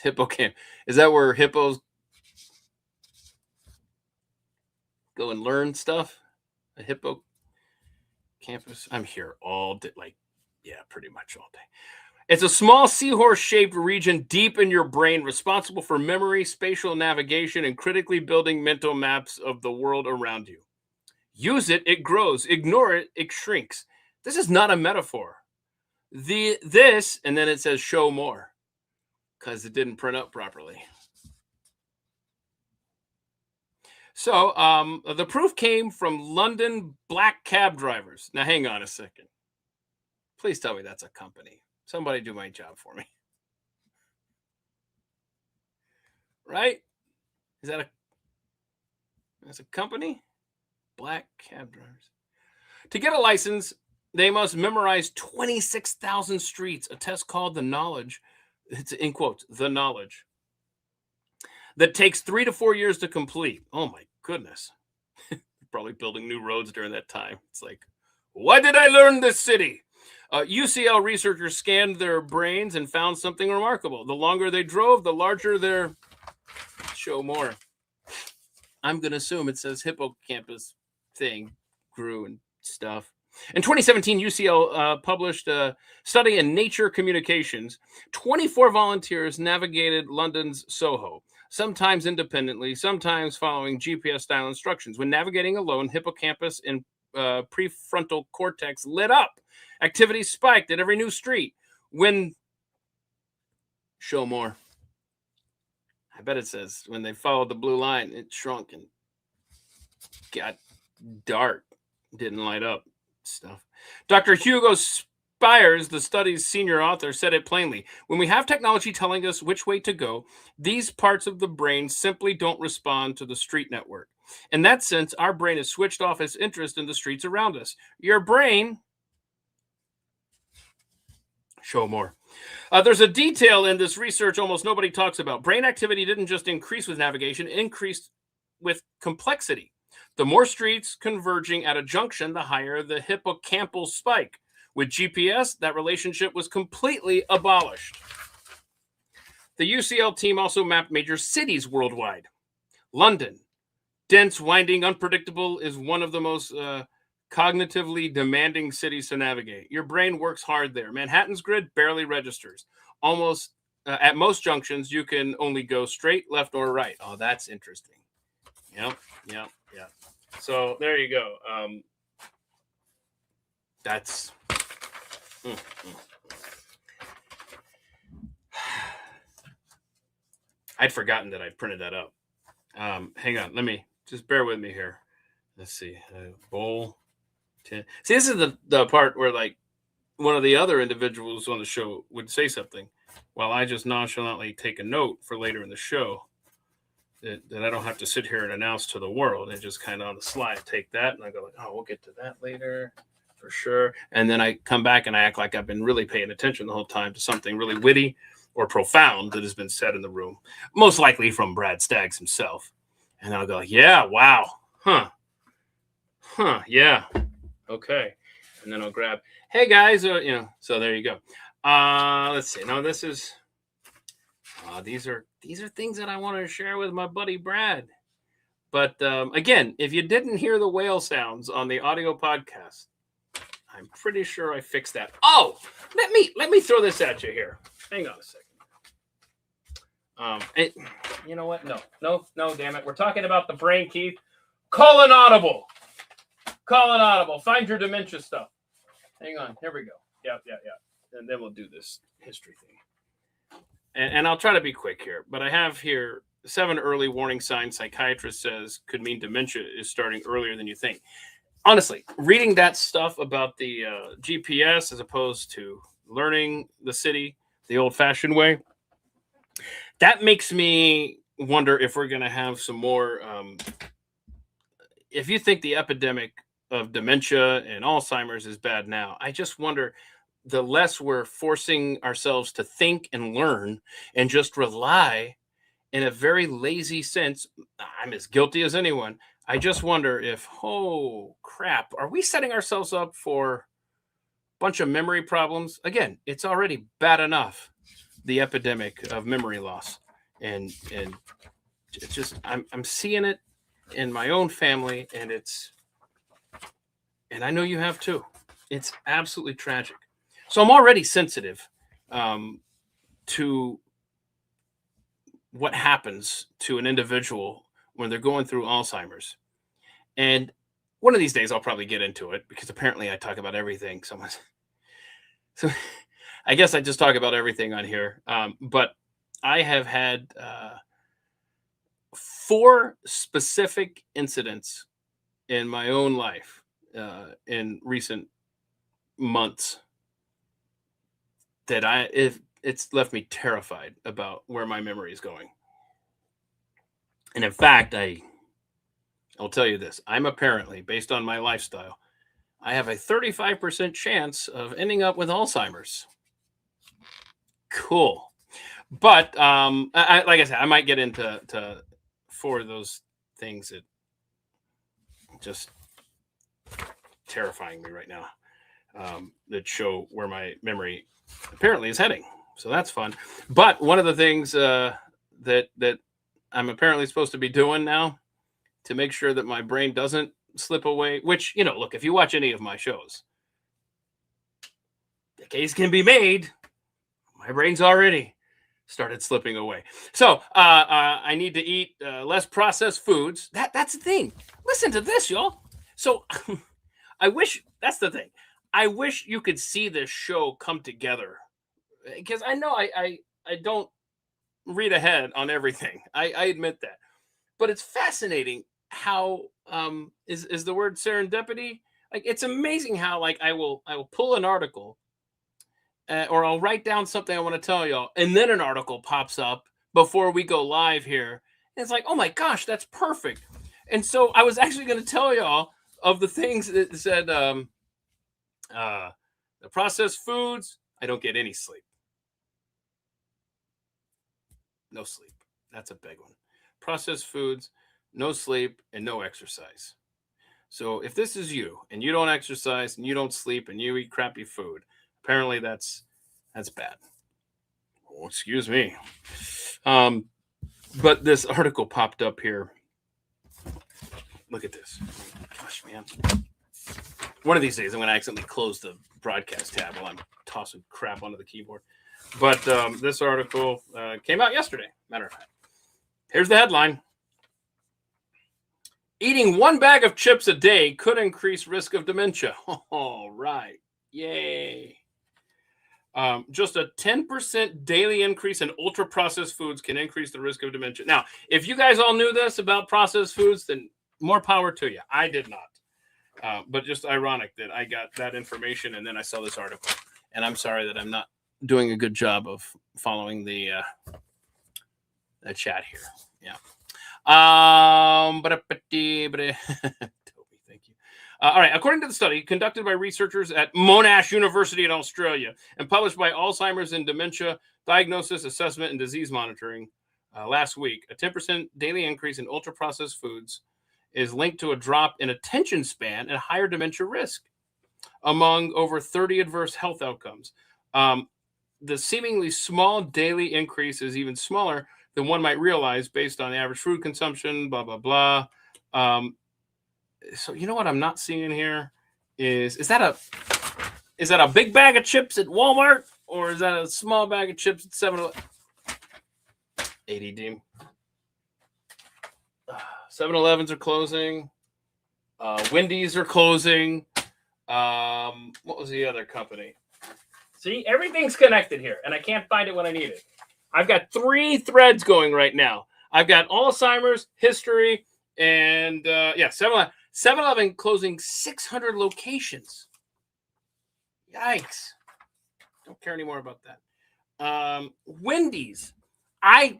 Is that where hippos go and learn stuff? A hippocampus. I'm here all day, pretty much all day. It's a small seahorse-shaped region deep in your brain responsible for memory, spatial navigation, and critically building mental maps of the world around you. Use it, it grows. Ignore it, it shrinks. This is not a metaphor. This, and then it says show more because it didn't print up properly. So the proof came from London black cab drivers. Now, hang on a second. Please tell me that's a company. Somebody do my job for me. Right? That's a company? Black cab drivers. To get a license, they must memorize 26,000 streets, a test called the knowledge. It's in quotes, the knowledge. That takes 3 to 4 years to complete. Oh my goodness. Probably building new roads during that time. It's like, why did I learn this city? UCL researchers scanned their brains and found something remarkable. The longer they drove, the larger their show more. I'm going to assume it says hippocampus thing grew and stuff. In 2017, UCL published a study in Nature Communications. 24 volunteers navigated London's Soho, sometimes independently, sometimes following GPS-style instructions. When navigating alone, hippocampus and prefrontal cortex lit up. Activity spiked at every new street. When show more. I bet it says when they followed the blue line, it shrunk and got dark. Didn't light up stuff. Dr. Hugo Byers, the study's senior author, said it plainly. When we have technology telling us which way to go, these parts of the brain simply don't respond to the street network. In that sense, our brain has switched off its interest in the streets around us. Your brain, show more. There's a detail in this research almost nobody talks about. Brain activity didn't just increase with navigation, it increased with complexity. The more streets converging at a junction, the higher the hippocampal spike. With GPS, that relationship was completely abolished. The UCL team also mapped major cities worldwide. London, dense, winding, unpredictable, is one of the most cognitively demanding cities to navigate. Your brain works hard there. Manhattan's grid barely registers. Almost at most junctions, you can only go straight, left, or right. Oh, that's interesting. Yep. So there you go. That's. I'd forgotten that I printed that up. Hang on. Let me just bear with me here. Let's see. Bowl 10. See, this is the part where like one of the other individuals on the show would say something while I just nonchalantly take a note for later in the show that I don't have to sit here and announce to the world, and just kind of on the slide take that and I go like, oh, we'll get to that later for sure. And then I come back and I act like I've been really paying attention the whole time to something really witty or profound that has been said in the room, most likely from Brad Staggs himself. And I'll go like, yeah, wow, yeah, okay. And then I'll grab, hey guys, so there you go. Let's see. No, this is these are things that I want to share with my buddy Brad. But again, if you didn't hear the whale sounds on the audio podcast, I'm pretty sure I fixed that. Oh, let me throw this at you here. Hang on a second. You know what? No, damn it. We're talking about the brain, Keith. Call an audible. Find your dementia stuff. Hang on. Here we go. Yeah. And then we'll do this history thing. And I'll try to be quick here, but I have here 7 early warning signs psychiatrist says could mean dementia is starting earlier than you think. Honestly, reading that stuff about the GPS as opposed to learning the city the old-fashioned way, that makes me wonder if we're going to have some more. If you think the epidemic of dementia and Alzheimer's is bad now, I just wonder, the less we're forcing ourselves to think and learn and just rely in a very lazy sense. I'm as guilty as anyone. I just wonder if, oh crap, are we setting ourselves up for a bunch of memory problems? Again, it's already bad enough, the epidemic of memory loss. And it's just, I'm seeing it in my own family, and I know you have too. It's absolutely tragic. So I'm already sensitive to what happens to an individual when they're going through Alzheimer's. And one of these days I'll probably get into it, because apparently I talk about everything. So I guess I just talk about everything on here. But I have had 4 specific incidents in my own life in recent months that it's left me terrified about where my memory is going. And in fact, I'll tell you this. I'm apparently, based on my lifestyle, I have a 35% chance of ending up with Alzheimer's. Cool. But like I said, I might get into 4 of those things that just terrifying me right now, that show where my memory apparently is heading. So that's fun. But one of the things that I'm apparently supposed to be doing now to make sure that my brain doesn't slip away, which, look, if you watch any of my shows, the case can be made. My brain's already started slipping away. So I need to eat less processed foods. That's the thing. Listen to this, y'all. So that's the thing. I wish you could see this show come together, because I know I don't read ahead on everything. I admit that. But it's fascinating how is the word serendipity. Like, it's amazing how, like, I will pull an article or I'll write down something I want to tell y'all, and then an article pops up before we go live here. And it's like, oh my gosh, that's perfect. And so I was actually going to tell y'all of the things that said the processed foods. I don't get any sleep. No sleep. That's a big one. Processed foods, no sleep, and no exercise. So if this is you and you don't exercise and you don't sleep and you eat crappy food, apparently that's bad. Oh, excuse me. But this article popped up here. Look at this. Gosh, man. One of these days I'm going to accidentally close the broadcast tab while I'm tossing crap onto the keyboard. But this article came out yesterday, matter of fact. Here's the headline. Eating one bag of chips a day could increase risk of dementia. All right. Yay. Just a 10% daily increase in ultra-processed foods can increase the risk of dementia. Now, if you guys all knew this about processed foods, then more power to you. I did not. But just ironic that I got that information and then I saw this article. And I'm sorry that I'm not doing a good job of following the chat here. Yeah. Toby, thank you. All right. According to the study conducted by researchers at Monash University in Australia and published by Alzheimer's and Dementia Diagnosis, Assessment, and Disease Monitoring last week, a 10% daily increase in ultra-processed foods is linked to a drop in attention span and higher dementia risk among over 30 adverse health outcomes. The seemingly small daily increase is even smaller than one might realize based on average food consumption, blah, blah, blah. So you know what I'm not seeing here is that a big bag of chips at Walmart or is that a small bag of chips at 7-Eleven? ADD. 7-Elevens are closing. Wendy's are closing. What was the other company? See, everything's connected here, and I can't find it when I need it. I've got 3 threads going right now. I've got Alzheimer's, history, and 7-Eleven closing 600 locations. Yikes. Don't care anymore about that. Wendy's. I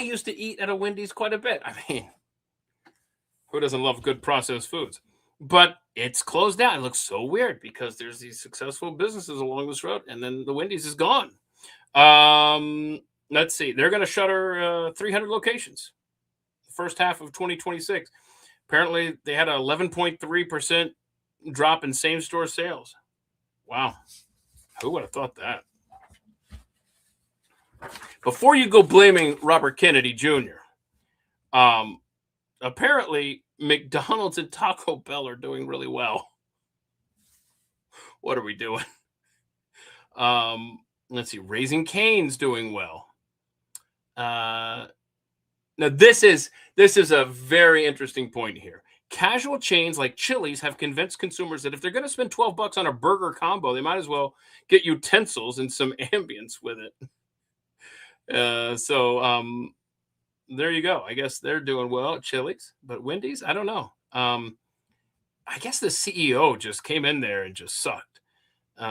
used to eat at a Wendy's quite a bit. I mean, who doesn't love good processed foods? But it's closed down. It looks so weird because there's these successful businesses along this road, and then the Wendy's is gone. Let's see. They're going to shutter 300 locations the first half of 2026. Apparently, they had an 11.3% drop in same-store sales. Wow. Who would have thought that? Before you go blaming Robert Kennedy Jr., apparently McDonald's and Taco Bell are doing really well. What are we doing? Let's see. Raising Cane's doing well. Now this is a very interesting point here. Casual chains like Chili's have convinced consumers that if they're going to spend $12 on a burger combo, they might as well get utensils and some ambience with it. There you go. I guess they're doing well at Chili's, but Wendy's, I don't know. I guess the CEO just came in there and just sucked.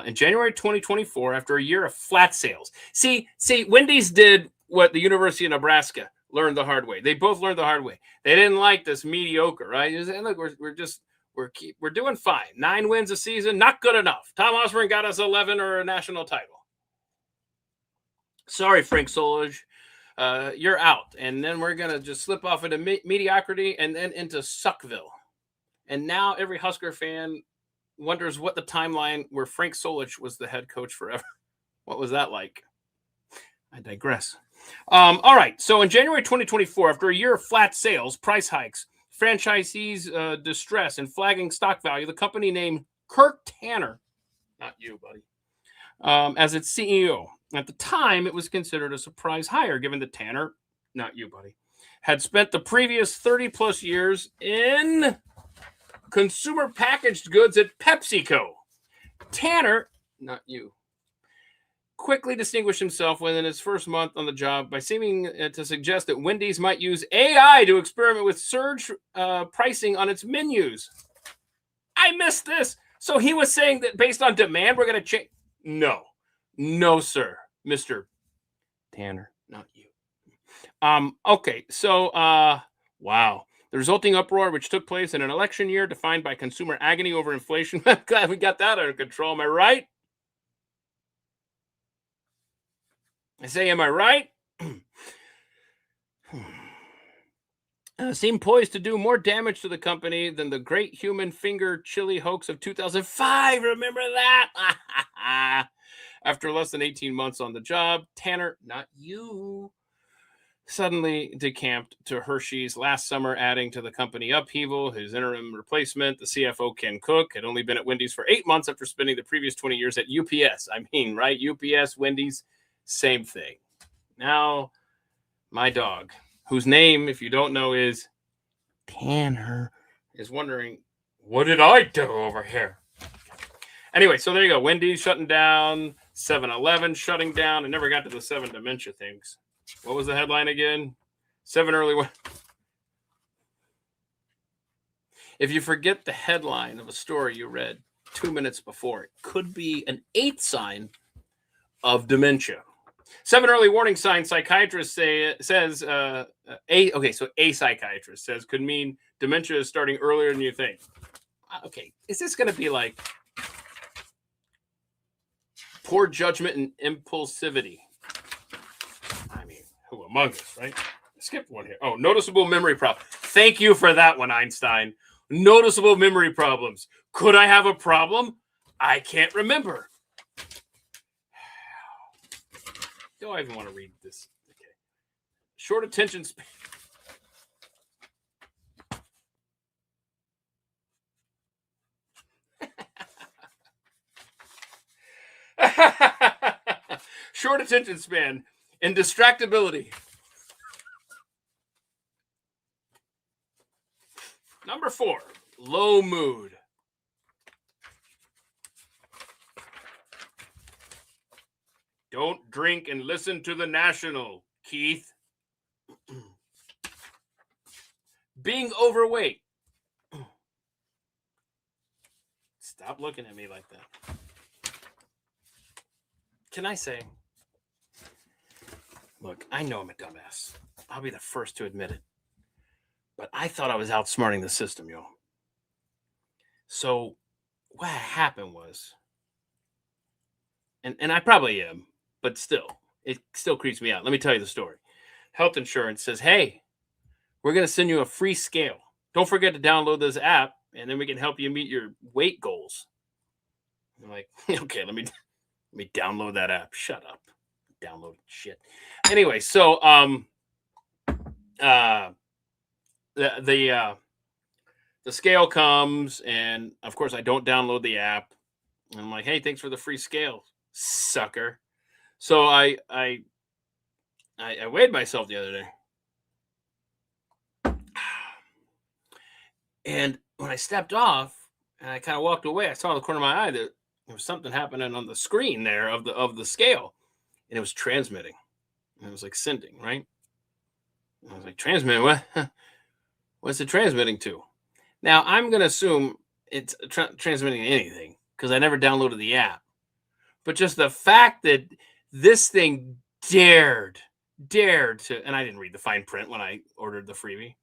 In January 2024, after a year of flat sales. See, Wendy's did what the University of Nebraska learned the hard way. They both learned the hard way. They didn't like this mediocre, right? Look, we're doing fine. 9 wins a season, not good enough. Tom Osborne got us 11 or a national title. Sorry, Frank Solage. You're out. And then we're going to just slip off into mediocrity and then into Suckville. And now every Husker fan wonders what the timeline where Frank Solage was the head coach forever. What was that like? I digress. All right. So in January 2024, after a year of flat sales, price hikes, franchisees' distress, and flagging stock value, the company named Kirk Tanner, not you, buddy, as its CEO. At the time, it was considered a surprise hire, given that Tanner, not you, buddy, had spent the previous 30-plus years in consumer packaged goods at PepsiCo. Tanner, not you, quickly distinguished himself within his first month on the job by seeming to suggest that Wendy's might use AI to experiment with surge pricing on its menus. I missed this. So he was saying that based on demand, we're going to change. No. No, sir, Mr. Tanner, not you. Okay, so wow. The resulting uproar, which took place in an election year defined by consumer agony over inflation. I'm glad we got that under control. Am I right? I say, am I right? Seemed poised to do more damage to the company than the great human finger chili hoax of 2005. Remember that? After less than 18 months on the job, Tanner, not you, suddenly decamped to Hershey's last summer, adding to the company upheaval. His interim replacement, the CFO Ken Cook, had only been at Wendy's for 8 months after spending the previous 20 years at UPS. I mean, right? UPS, Wendy's, same thing. Now, my dog, whose name, if you don't know, is Tanner, is wondering, what did I do over here? Anyway, so there you go. Wendy's shutting down, 7-Eleven shutting down. I never got to the 7 dementia things. What was the headline again? 7 early one. If you forget the headline of a story you read 2 minutes before, it could be an 8th sign of dementia. 7 early warning signs psychiatrist says so a psychiatrist says could mean dementia is starting earlier than you think. Okay, is this going to be like poor judgment and impulsivity? I mean, who among us, right? Skip one here. Oh, noticeable memory problem. Thank you for that one, Einstein. Noticeable memory problems. Could I have a problem? I can't remember. Do I even want to read this? Okay. Short attention span. Short attention span and distractibility. Number 4, low mood. Don't drink and listen to the National, Keith. Being overweight. Stop looking at me like that. Can I say, look, I know I'm a dumbass. I'll be the first to admit it. But I thought I was outsmarting the system, yo. So what happened was, and I probably am, but still, it still creeps me out. Let me tell you the story. Health insurance says, hey, we're going to send you a free scale. Don't forget to download this app, and then we can help you meet your weight goals. I'm like, okay, let me download that app. Shut up. Download shit. Anyway, so the scale comes, and of course I don't download the app. And I'm like, hey, thanks for the free scale, sucker. So I weighed myself the other day. And when I stepped off and I kind of walked away, I saw in the corner of my eye that there was something happening on the screen there of the scale, and it was transmitting. And it was like sending, right? And I was like, transmitting what? What's it transmitting to? Now I'm gonna assume it's transmitting anything because I never downloaded the app. But just the fact that this thing dared to, and I didn't read the fine print when I ordered the freebie.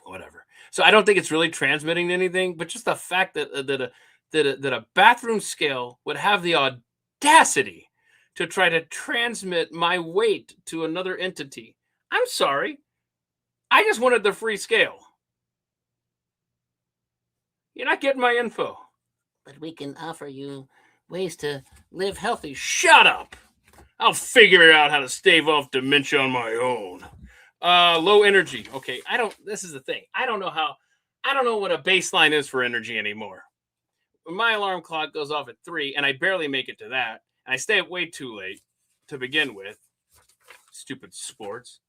Whatever. So I don't think it's really transmitting anything, but just the fact that a bathroom scale would have the audacity to try to transmit my weight to another entity. I'm sorry. I just wanted the free scale. You're not getting my info. But we can offer you ways to live healthy. Shut up. I'll figure out how to stave off dementia on my own. Low energy. Okay, this is the thing. I don't know what a baseline is for energy anymore. My alarm clock goes off at 3 and I barely make it to that. And I stay up way too late to begin with. Stupid sports.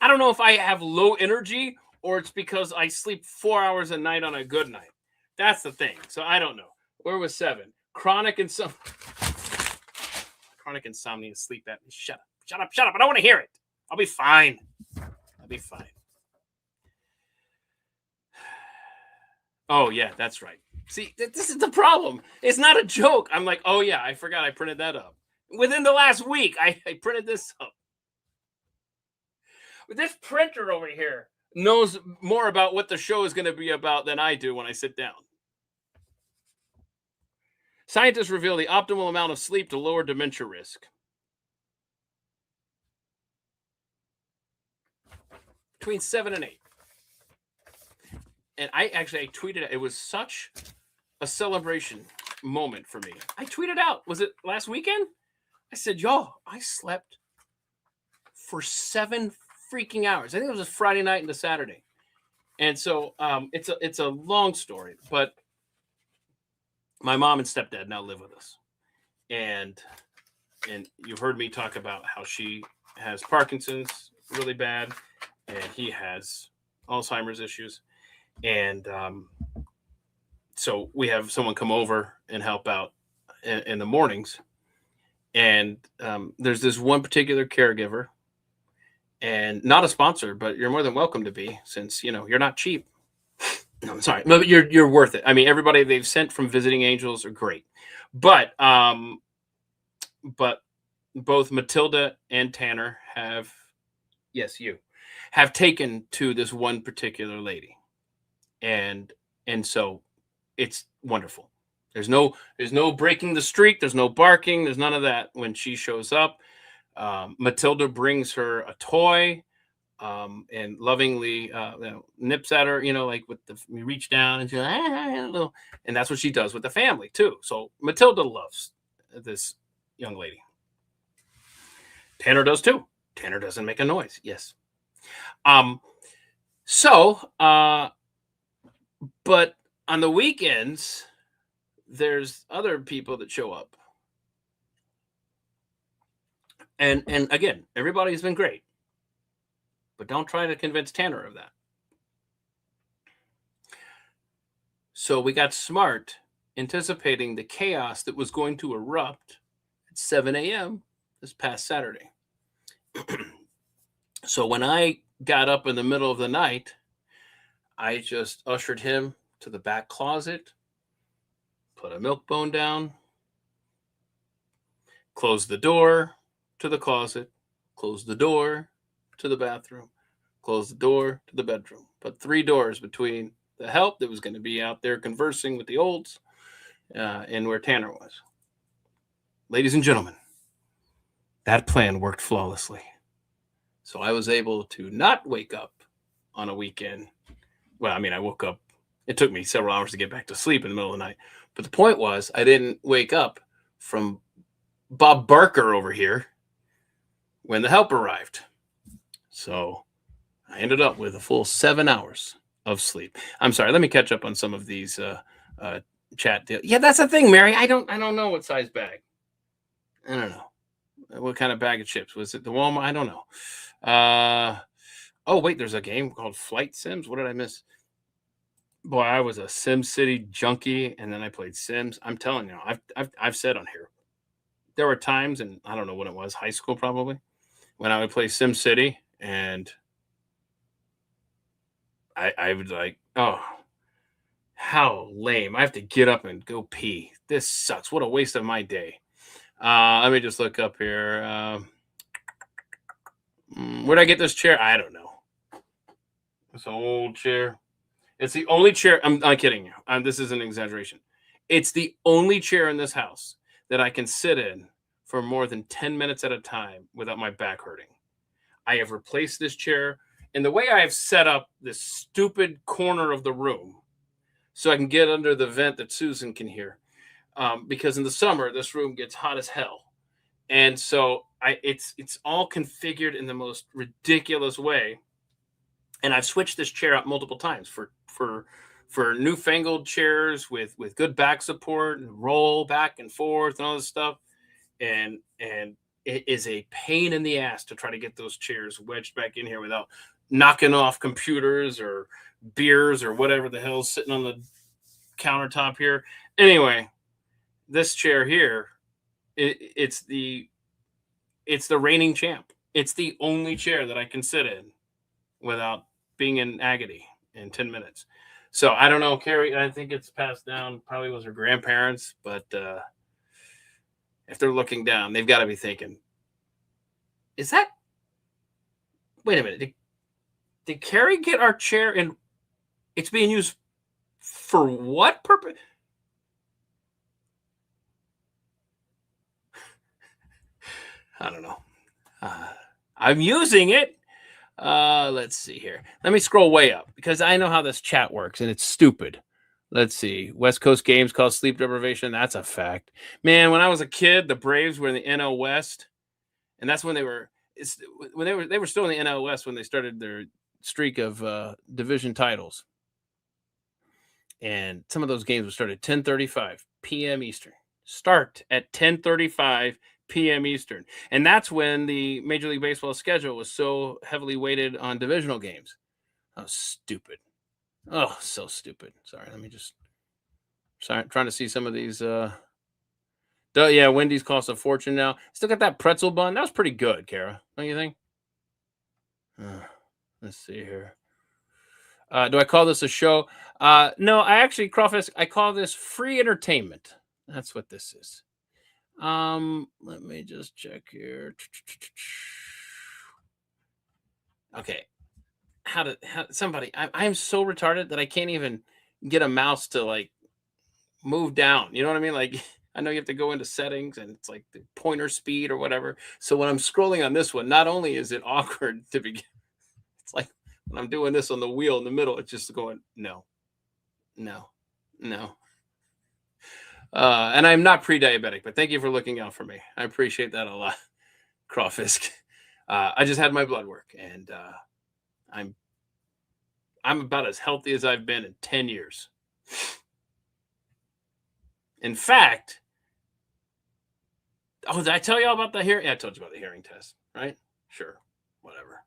I don't know if I have low energy or it's because I sleep 4 hours a night on a good night. That's the thing. So I don't know. Where was 7? Chronic insomnia, sleep apnea. Shut up. I don't want to hear it. I'll be fine. Oh, yeah, that's right. See, this is the problem. It's not a joke. I'm like, oh yeah, I forgot I printed that up. Within the last week, I printed this up. But this printer over here knows more about what the show is going to be about than I do when I sit down. Scientists reveal the optimal amount of sleep to lower dementia risk. Between 7 and 8. And I tweeted it. It was such a celebration moment for me. I tweeted out, was it last weekend? I said, y'all, I slept for 7 freaking hours. I think it was a Friday night into Saturday. And so it's a long story, but my mom and stepdad now live with us. And you've heard me talk about how she has Parkinson's really bad, and he has Alzheimer's issues. And so we have someone come over and help out in the mornings. And there's this one particular caregiver, and not a sponsor, but you're more than welcome to be, since you're not cheap. No, I'm sorry, but you're worth it. I mean, everybody they've sent from Visiting Angels are great, but both Matilda and Tanner have taken to this one particular lady, and so it's wonderful. There's no breaking the streak. There's no barking. There's none of that when she shows up. Matilda brings her a toy, and lovingly nips at her, like we reach down and she's like, and that's what she does with the family too. So Matilda loves this young lady. Tanner does too. Tanner doesn't make a noise. Yes. But on the weekends, there's other people that show up. And again, everybody's been great. But don't try to convince Tanner of that. So we got smart, anticipating the chaos that was going to erupt at 7 a.m. this past Saturday. So when I got up in the middle of the night, I just ushered him to the back closet, put a milk bone down, closed the door to the closet, closed the door to the bathroom, closed the door to the bedroom, put 3 doors between the help that was going to be out there conversing with the olds and where Tanner was. Ladies and gentlemen, that plan worked flawlessly. So I was able to not wake up on a weekend. Well, I mean, I woke up. It took me several hours to get back to sleep in the middle of the night. But the point was, I didn't wake up from Bob Barker over here when the help arrived. So I ended up with a full 7 hours of sleep. I'm sorry. Let me catch up on some of these chat deals. Yeah, that's the thing, Mary. I don't know what size bag. I don't know. What kind of bag of chips? Was it the Walmart? I don't know. Oh, wait, there's a game called Flight Sims. What did I miss? Boy, I was a Sim City junkie, and then I played Sims. I'm telling you, I've said on here, there were times, and I don't know what it was, high school probably, when I would play Sim City, and I would like, oh, how lame. I have to get up and go pee. This sucks. What a waste of my day. Let me just look up here. Where'd I get this chair? I don't know. It's an old chair. It's the only chair. I'm not kidding you. This is an exaggeration. It's the only chair in this house that I can sit in for more than 10 minutes at a time without my back hurting. I have replaced this chair, and the way I have set up this stupid corner of the room so I can get under the vent that Susan can hear. Because in the summer, this room gets hot as hell. And so it's all configured in the most ridiculous way. And I've switched this chair out multiple times for newfangled chairs with good back support and roll back and forth and all this stuff. And it is a pain in the ass to try to get those chairs wedged back in here without knocking off computers or beers or whatever the hell's sitting on the countertop here. Anyway, this chair here, it's the reigning champ. It's the only chair that I can sit in without being in agony. in 10 minutes. So I don't know, Carrie. I think it's passed down. Probably was her grandparents, but if they're looking down, they've got to be thinking, "Is that? Wait a minute. Did Carrie get our chair and it's being used for what purpose?" I don't know. I'm using it. Let's see here. Let me scroll way up because I know how this chat works and it's stupid. Let's see. West Coast games cause sleep deprivation. That's a fact. Man, when I was a kid, the Braves were in the NL West, and that's when they were still in the NL West when they started their streak of division titles. And some of those games would start at 10:35 p.m. Eastern. Start at 10:35 p.m. Eastern. And that's when the Major League Baseball schedule was so heavily weighted on divisional games. Oh, stupid. Oh, so stupid. Sorry, let me just trying to see some of these. Yeah, Wendy's costs a fortune now. Still got that pretzel bun. That was pretty good, Kara. Don't you think? Let's see here. Do I call this a show? No, I actually, Crawfish, I call this free entertainment. That's what this is. Let me just check here. Okay. I'm so retarded that I can't even get a mouse to like move down. You know what I mean? Like, I know you have to go into settings and it's like the pointer speed or whatever. So when I'm scrolling on this one, not only is it awkward to begin, it's like when I'm doing this on the wheel in the middle, it's just going, no. And I'm not pre-diabetic, but thank you for looking out for me. I appreciate that a lot, Crawfisk. I just had my blood work, and I'm about as healthy as I've been in 10 years. In fact, did I tell you all about the hearing? Yeah, I told you about the hearing test, right? Sure, whatever.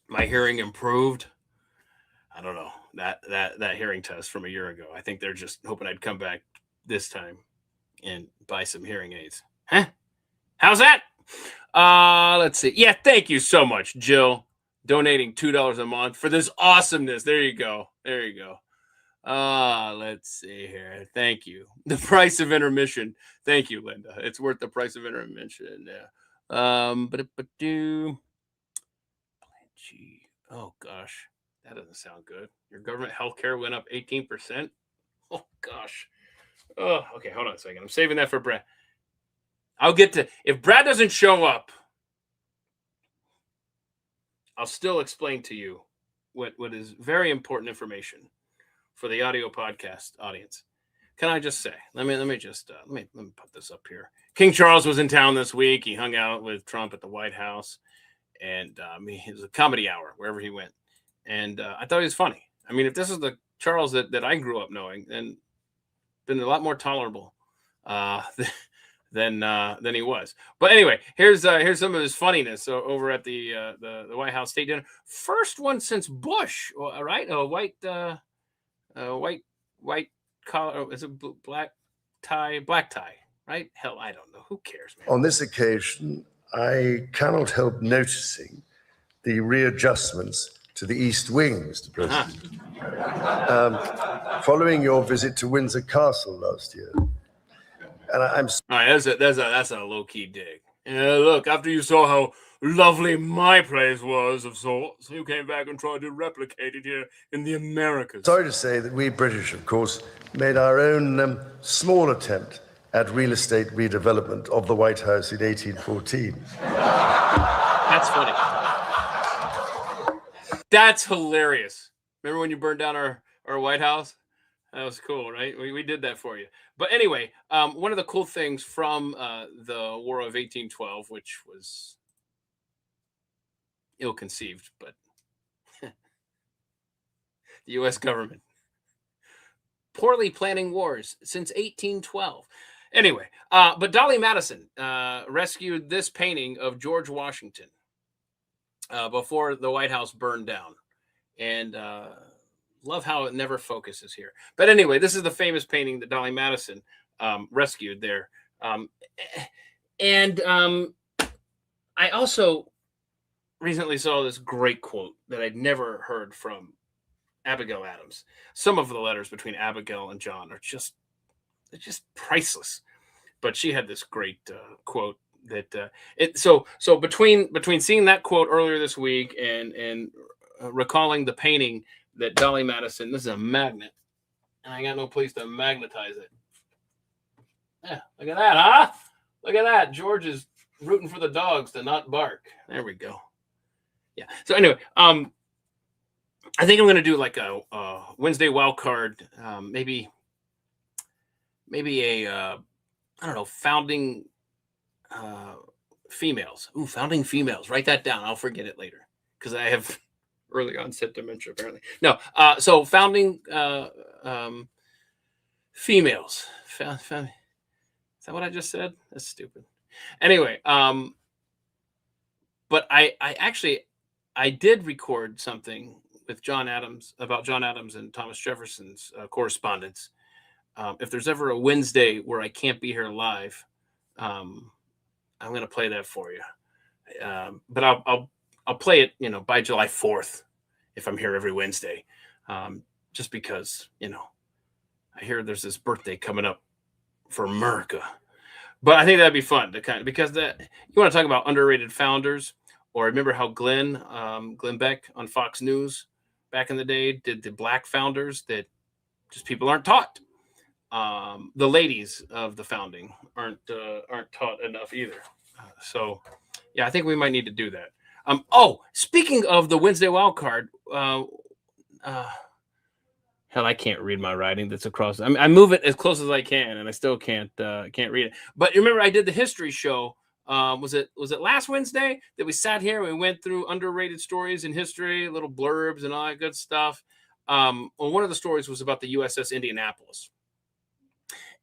My hearing improved. I don't know, that hearing test from a year ago. I think they're just hoping I'd come back this time and buy some hearing aids. Huh? How's that? Let's see. Yeah, thank you so much, Jill, donating $2 a month for this awesomeness. There you go. Let's see here. Thank you. The price of intermission. Thank you, Linda. It's worth the price of intermission. Yeah. Oh gosh, that doesn't sound good. Your government health care went up 18%. Oh gosh. Oh, okay. Hold on a second. I'm saving that for Brad. I'll get to, if Brad doesn't show up, I'll still explain to you what is very important information for the audio podcast audience. Can I just say, let me put this up here. King Charles was in town this week. He hung out with Trump at the White House, and it was a comedy hour wherever he went. And I thought he was funny. I mean, if this is the Charles that I grew up knowing, then been a lot more tolerable than he was. But anyway, here's some of his funniness over at the White House State Dinner. First one since Bush, right? A white collar. Is it black tie, right? Hell, I don't know. Who cares, man? On this occasion, I cannot help noticing the readjustments to the East Wing, Mr. President. Following your visit to Windsor Castle last year. And I'm all right, that's a low-key dig. Yeah, look, after you saw how lovely my place was of sorts, you came back and tried to replicate it here in the Americas. Sorry to say that we British, of course, made our own small attempt at real estate redevelopment of the White House in 1814. That's funny. That's hilarious. Remember when you burned down our White House? That was cool, right? We did that for you. But anyway, one of the cool things from the War of 1812, which was ill-conceived, but the U.S. government poorly planning wars since 1812. Anyway, but Dolly Madison rescued this painting of George Washington before the White House burned down. And love how it never focuses here. But anyway, this is the famous painting that Dolly Madison rescued there. I also recently saw this great quote that I'd never heard from Abigail Adams. Some of the letters between Abigail and John are just priceless. But she had this great quote that between seeing that quote earlier this week and recalling the painting that Dolly Madison, this is a magnet, and I got no place to magnetize it. Yeah, look at that, huh? Look at that. George is rooting for the dogs to not bark. There we go. Yeah. So anyway, I think I'm going to do like a Wednesday wild card, maybe a I don't know, founding females. Ooh, founding females. Write that down. I'll forget it later because I have early onset dementia apparently. No, so founding females. Is that what I just said? That's stupid. Anyway, but I did record something with John Adams about John Adams and Thomas Jefferson's correspondence. If there's ever a Wednesday where I can't be here live, I'm going to play that for you. But I'll play it, by July 4th if I'm here every Wednesday, just because, I hear there's this birthday coming up for America. But I think that'd be fun to because you want to talk about underrated founders, or remember how Glenn Beck on Fox News back in the day did the black founders that just people aren't taught. The ladies of the founding aren't taught enough either. So yeah, I think we might need to do that. Speaking of the Wednesday wild card, hell, I can't read my writing that's across. I move it as close as I can, and I still can't read it. But you remember I did the history show. Was it last Wednesday that we sat here and we went through underrated stories in history, little blurbs and all that good stuff? Well, one of the stories was about the USS Indianapolis,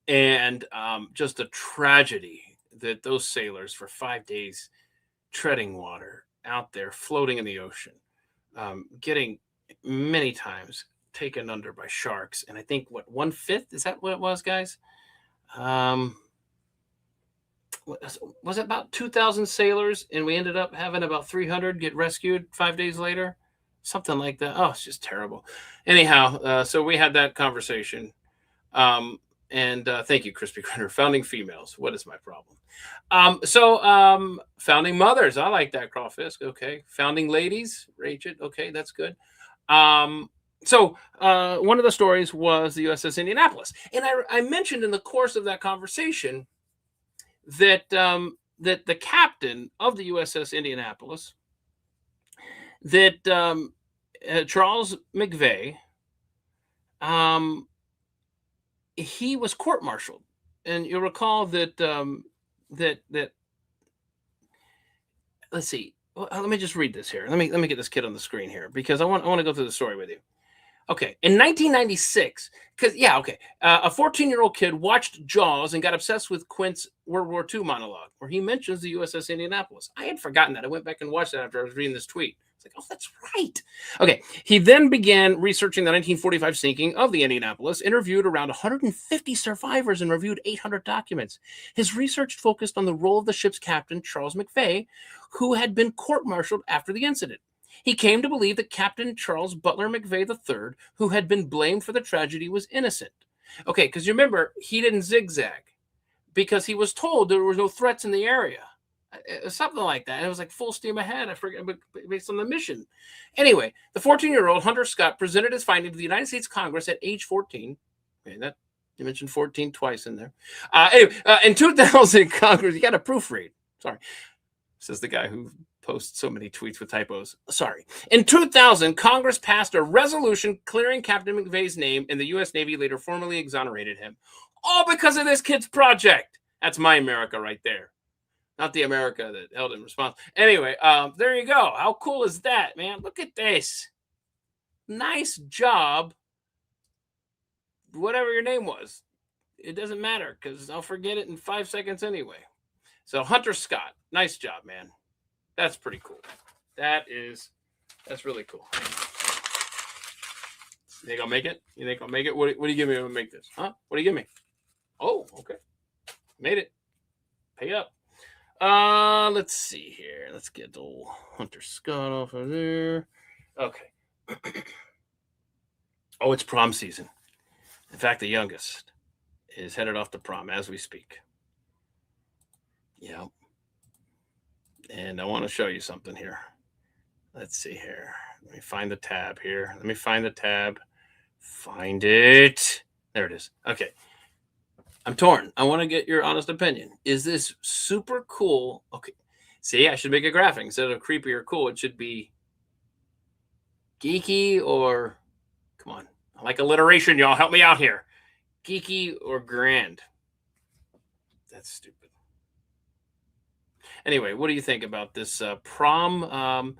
and just a tragedy that those sailors for 5 days treading water out there, floating in the ocean, getting many times taken under by sharks. And I think 1/5, is that what it was, guys? Was it about 2,000 sailors, and we ended up having about 300 get rescued 5 days later, something like that. Oh, it's just terrible. Anyhow, so we had that conversation. And thank you, Crispy Critter. Founding females. What is my problem? Founding mothers. I like that, Crawfish. Okay. Founding ladies. Rachel. Okay, that's good. One of the stories was the USS Indianapolis. And I mentioned in the course of that conversation that that the captain of the USS Indianapolis, that Charles McVeigh, he was court-martialed, and you'll recall that that let's see. Well, let me just read this here. Let me get this kid on the screen here because I want to go through the story with you. Okay, in 1996, a 14-year-old kid watched Jaws and got obsessed with Quint's World War II monologue, where he mentions the USS Indianapolis. I had forgotten that. I went back and watched that after I was reading this tweet. It's like, oh, that's right. Okay, he then began researching the 1945 sinking of the Indianapolis, interviewed around 150 survivors, and reviewed 800 documents. His research focused on the role of the ship's captain, Charles McVeigh, who had been court-martialed after the incident. He came to believe that Captain Charles Butler McVeigh III, who had been blamed for the tragedy, was innocent. Okay, because you remember, he didn't zigzag because he was told there were no threats in the area. Something like that. It was like full steam ahead. I forget, but based on the mission. Anyway, the 14-year-old Hunter Scott presented his findings to the United States Congress at age 14. Okay, that you mentioned 14 twice in there. In 2000, Congress, you got to proofread. Sorry, says the guy who posts so many tweets with typos. Sorry. In 2000, Congress passed a resolution clearing Captain McVeigh's name, and the U.S. Navy later formally exonerated him. All because of this kid's project. That's my America right there. Not the America that held him responsible. Anyway, there you go. How cool is that, man? Look at this. Nice job. Whatever your name was. It doesn't matter because I'll forget it in 5 seconds anyway. So Hunter Scott, nice job, man. That's pretty cool. That's really cool. You think I'll make it? What do you give me to make this? Huh? What do you give me? Oh, okay. Made it. Pay up. Let's see here. Let's get old Hunter Scott off of there. Okay. Oh, it's prom season. In fact, the youngest is headed off to prom as we speak. Yeah. And I want to show you something here. Let's see here. Let me find the tab here. Let me find the tab. Find it. There it is. Okay. I'm torn. I want to get your honest opinion. Is this super cool? Okay. See, I should make a graphic. Instead of creepy or cool, it should be geeky or, come on. I like alliteration, y'all. Help me out here. Geeky or grand? That's stupid. Anyway, what do you think about this prom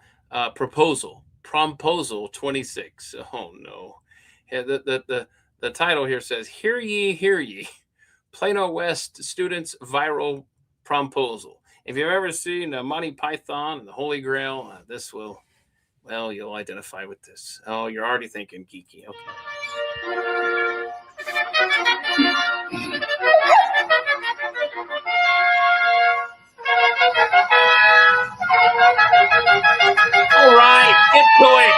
proposal? Promposal 26. Oh, no. Yeah, the title here says, Hear ye, Plano West students' viral promposal. If you've ever seen Monty Python and the Holy Grail, this will, well, you'll identify with this. Oh, you're already thinking geeky. Okay. All right, get to it.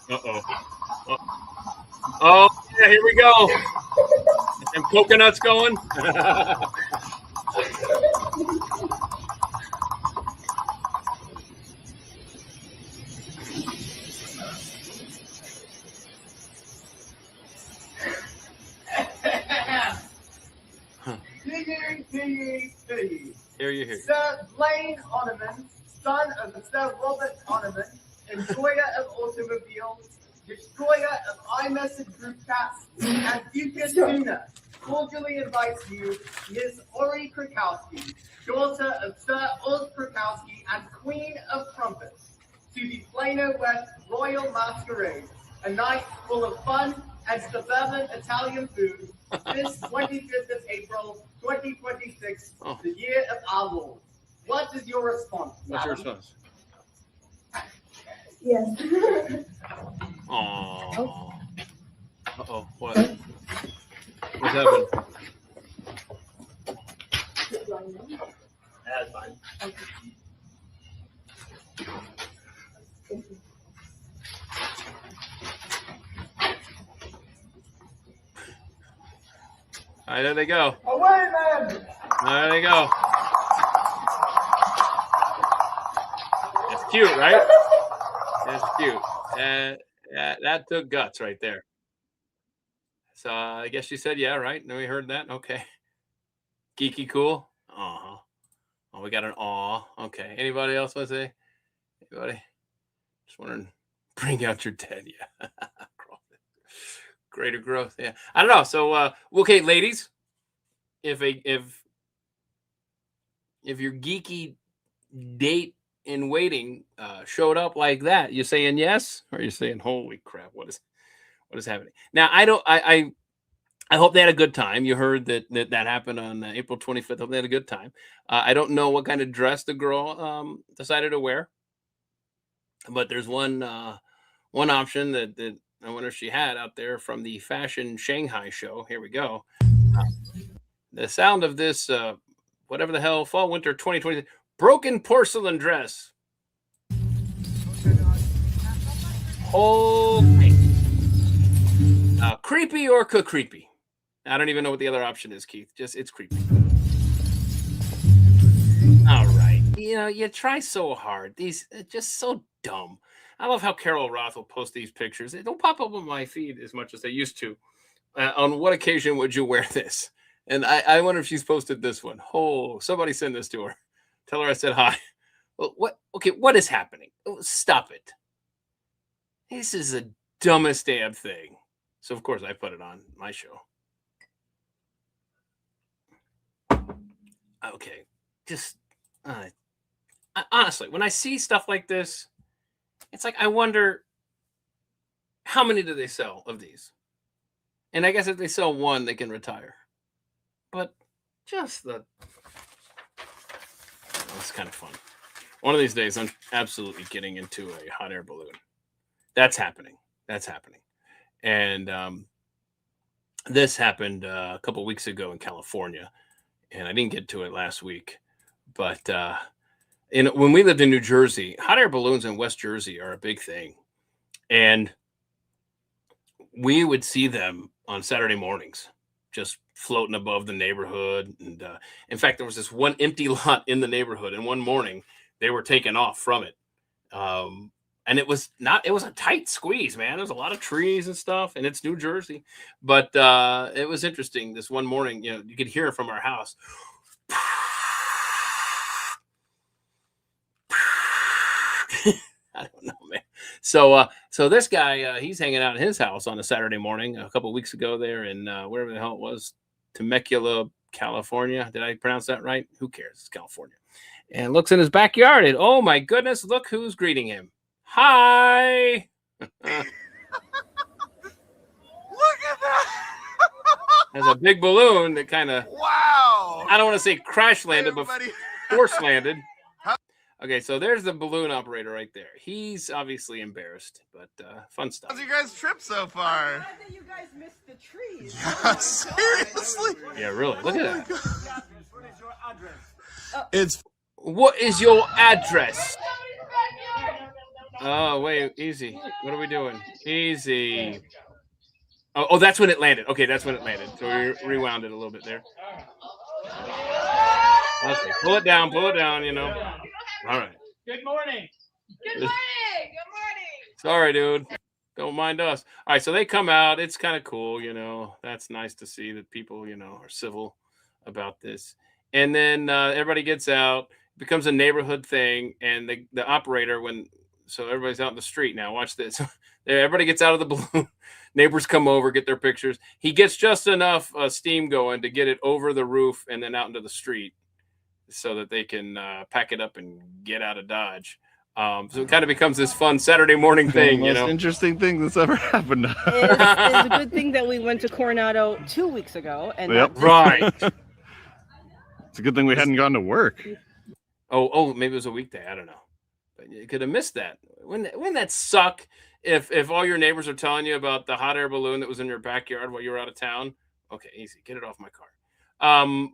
Uh-oh. Oh, yeah, here we go. Them coconuts going. Hear you. Sir Blaine Onneman, son of Sir Robert Onneman, enjoyer of automobiles, destroyer of iMessage group chats, and future tuner, cordially invites you, Ms. Ori Krakowski, daughter of Sir Oz Krakowski and Queen of Trumpets, to the Plano West Royal Masquerade, a night full of fun and suburban Italian food, this 25th of April, 2026, the year of our Lord. What is your response? What's your response? Yes. Oh. Uh-oh. What? What's happening? That's fine. All right, there they go. Away, man! There they go. That's cute, right? That's cute. That took guts right there. So I guess she said, yeah, right? No, we heard that. Okay. Geeky cool. Uh-huh. Oh, we got an aw. Okay. Anybody else want to say? Anybody? Just wondering. Bring out your dead. Yeah. Greater growth. Yeah. I don't know. So, okay, ladies, if your geeky date in waiting showed up like that, you saying yes, or you saying holy crap? What is happening now? I hope they had a good time. You heard that happened on April 25th. Hope they had a good time. I don't know what kind of dress the girl decided to wear, but there's one option that I wonder if she had out there from the Fashion Shanghai show. Here we go. The sound of this, whatever the hell, fall winter 2020 broken porcelain dress. Okay. Creepy or creepy? I don't even know what the other option is, Keith. Just it's creepy. All right. You try so hard. These just so dumb. I love how Carol Roth will post these pictures. They don't pop up on my feed as much as they used to. On what occasion would you wear this? And I wonder if she's posted this one. Oh, somebody send this to her. Tell her I said hi. Well, what? Okay, what is happening? Oh, stop it. This is the dumbest damn thing. So, of course, I put it on my show. Okay, just honestly, when I see stuff like this, it's like I wonder how many do they sell of these? And I guess if they sell one, they can retire. But just it's kind of fun. One of these days, I'm absolutely getting into a hot air balloon. That's happening. And This happened a couple weeks ago in California, and I didn't get to it last week. But when we lived in New Jersey, hot air balloons in West Jersey are a big thing. And we would see them on Saturday mornings, just floating above the neighborhood. And in fact, there was this one empty lot in the neighborhood, and one morning they were taken off from it. And it was a tight squeeze, man. There's a lot of trees and stuff, and it's New Jersey. But it was interesting. This one morning, you could hear it from our house. I don't know, man. So this guy, he's hanging out in his house on a Saturday morning a couple of weeks ago there in wherever the hell it was, Temecula, California. Did I pronounce that right? Who cares? It's California. And looks in his backyard, and oh my goodness, look who's greeting him. Hi. Look at that. There's a big balloon that kind of, wow. I don't want to say crash landed, but Everybody- force landed. Okay, so there's the balloon operator right there. He's obviously embarrassed, but fun stuff. How's your guys' trip so far? Glad that you guys missed the trees. Yeah, seriously? Yeah, really. Look at that. What is your address? It's What is your address? Oh, wait, easy. What are we doing? Easy. Oh, that's when it landed. Okay, that's when it landed. So we rewound it a little bit there. Okay, pull it down, All right. Good morning. Good morning. Good morning. Sorry, dude. Don't mind us. All right, so they come out. It's kind of cool, That's nice to see that people, are civil about this. And then everybody gets out. It becomes a neighborhood thing. And the operator, so everybody's out in the street now. Watch this. Everybody gets out of the balloon. Neighbors come over, get their pictures. He gets just enough steam going to get it over the roof and then out into the street so that they can pack it up and get out of Dodge. So it kind of becomes this fun Saturday morning thing, The most interesting thing that's ever happened. It's a good thing that we went to Coronado 2 weeks ago. And Yep. Right. It's a good thing we hadn't gone to work. Oh, maybe it was a weekday. I don't know. But you could have missed that. Wouldn't that suck if all your neighbors are telling you about the hot air balloon that was in your backyard while you were out of town? Okay, easy. Get it off my car.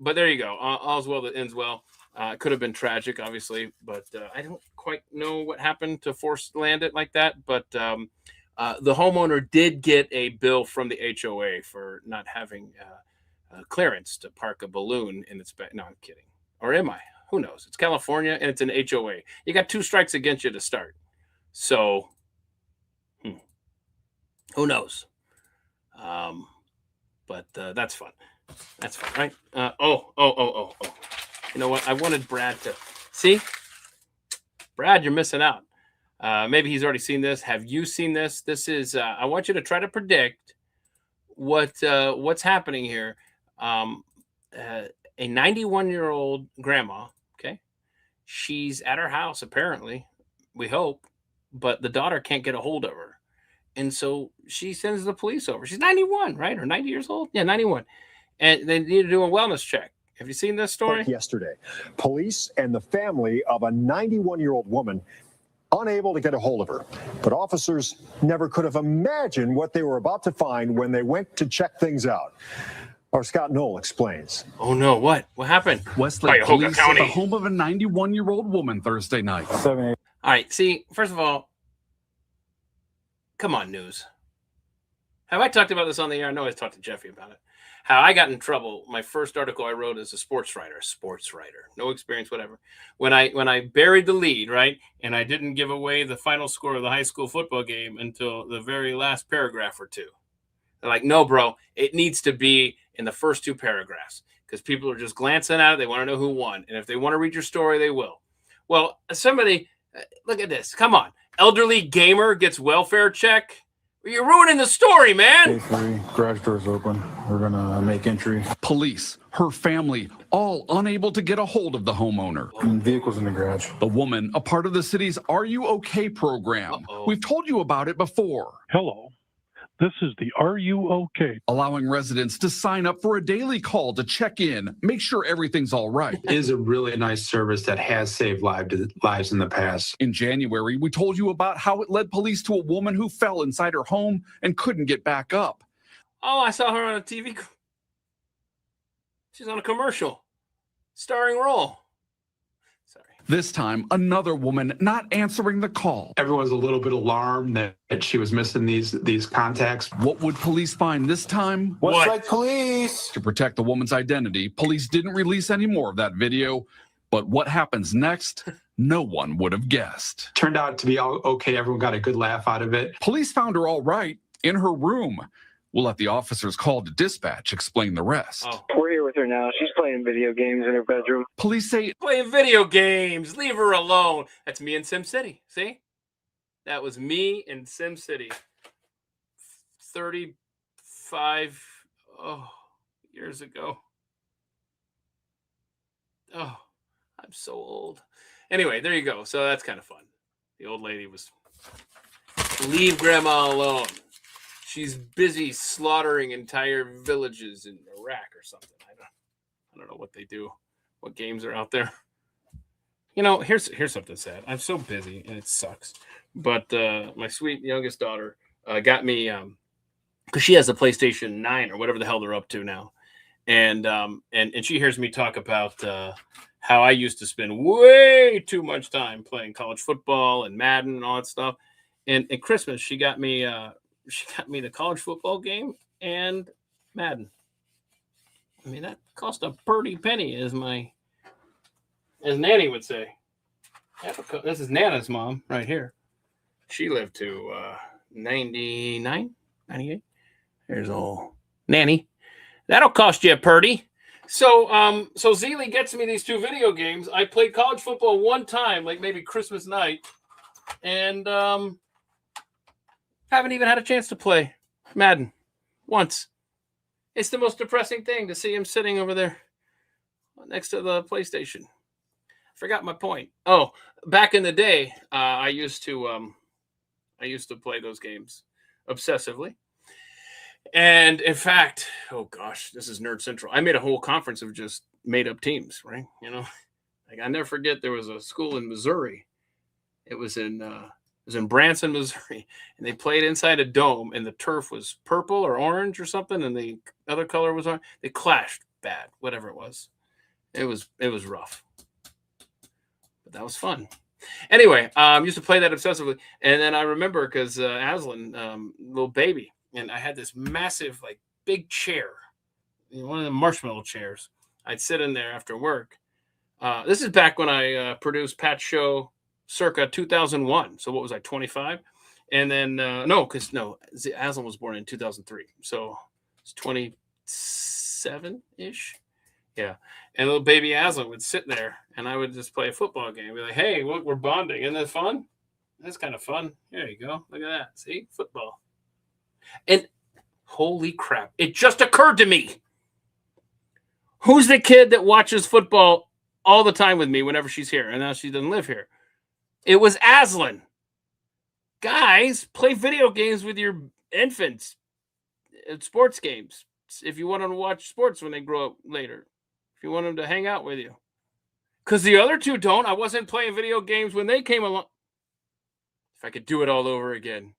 But there you go. All's well that ends well. It could have been tragic, obviously, but I don't quite know what happened to force land it like that. But the homeowner did get a bill from the HOA for not having clearance to park a balloon in its back. No, I'm kidding. Or am I? Who knows? It's California and it's an HOA. You got 2 strikes against you to start. So, who knows? But that's fun. That's fun, right? Oh. You know what? I wanted Brad to see. Brad, you're missing out. Maybe he's already seen this. Have you seen this? This is. I want you to try to predict what's happening here. A 91-year-old grandma. Okay, she's at her house apparently. We hope, but the daughter can't get a hold of her, and so she sends the police over. She's 91, right? Or 90 years old? Yeah, 91. And they need to do a wellness check. Have you seen this story? Yesterday, police and the family of a 91-year-old woman unable to get a hold of her. But officers never could have imagined what they were about to find when they went to check things out. Our Scott Knoll explains. Oh no, what? What happened? Westlake Cuyahoga police County. at the home of a 91-year-old woman Thursday night. All right, see, first of all, come on, news. Have I talked about this on the air? I know I talked to Jeffy about it. How I got in trouble. My first article I wrote as a sports writer, no experience, whatever. When I buried the lead, right, and I didn't give away the final score of the high school football game until the very last paragraph or two. They're like, no, bro, it needs to be in the first 2 paragraphs because people are just glancing at it. They want to know who won. And if they want to read your story, they will. Well, somebody, look at this. Come on. Elderly gamer gets welfare check. You're ruining the story, man. A3, garage door's open. We're gonna make entry. Police, her family, all unable to get a hold of the homeowner. And vehicles in the garage. The woman, a part of the city's Are You OK program. Uh-oh. We've told you about it before. Hello, this is the Are You OK? Allowing residents to sign up for a daily call to check in, make sure everything's all right. It is a really nice service that has saved lives in the past. In January, we told you about how it led police to a woman who fell inside her home and couldn't get back up. Oh, I saw her on a TV. She's on a commercial, starring role. Sorry. This time, another woman not answering the call. Everyone's a little bit alarmed that she was missing these contacts. What would police find this time? What? Westside Police. To protect the woman's identity, police didn't release any more of that video. But what happens next, no one would have guessed. Turned out to be all okay. Everyone got a good laugh out of it. Police found her all right in her room. We'll let the officers called to dispatch explain the rest. Oh. We're here with her now. She's playing video games in her bedroom. Police say Playing video games. Leave her alone. That's me in Sim City. See? That was me in Sim City. 35 years ago. Oh, I'm so old. Anyway, there you go. So that's kind of fun. The old lady was, leave grandma alone. She's busy slaughtering entire villages in Iraq or something. I don't know what they do, what games are out there. You know, here's something sad. I'm so busy and it sucks. But my sweet youngest daughter got me because she has a PlayStation 9 or whatever the hell they're up to now, and she hears me talk about how I used to spend way too much time playing college football and Madden and all that stuff. And at Christmas, she got me the college football game and Madden. I mean, that cost a pretty penny, as Nanny would say. This is Nana's mom right here. She lived to 99, 98. There's old Nanny. That'll cost you a purdy. So Zeely gets me these two video games. I played college football one time, like maybe Christmas night, and haven't even had a chance to play Madden once. It's the most depressing thing to see him sitting over there next to the PlayStation. Forgot my point. Oh, back in the day, I used to play those games obsessively. And in fact, oh gosh, this is Nerd Central. I made a whole conference of just made up teams, right? You know, like I never forget there was a school in Missouri. It was in Branson, Missouri, and they played inside a dome, and the turf was purple or orange or something, and the other color was orange. They clashed bad, whatever it was. It was rough, but that was fun. Anyway, used to play that obsessively, and then I remember because Aslan, little baby, and I had this massive, like, big chair, one of the marshmallow chairs. I'd sit in there after work. This is back when I produced Pat's show circa 2001. So what was I, 25? And then, Aslan was born in 2003. So it's 27-ish. Yeah. And little baby Aslan would sit there, and I would just play a football game. Be like, hey, look, we're bonding. Isn't that fun? That's kind of fun. There you go. Look at that. See? Football. And holy crap, it just occurred to me. Who's the kid that watches football all the time with me whenever she's here? And now she doesn't live here. It was Aslan. Guys, play video games with your infants at sports games. If you want them to watch sports when they grow up later. If you want them to hang out with you. Because the other two don't. I wasn't playing video games when they came along. If I could do it all over again,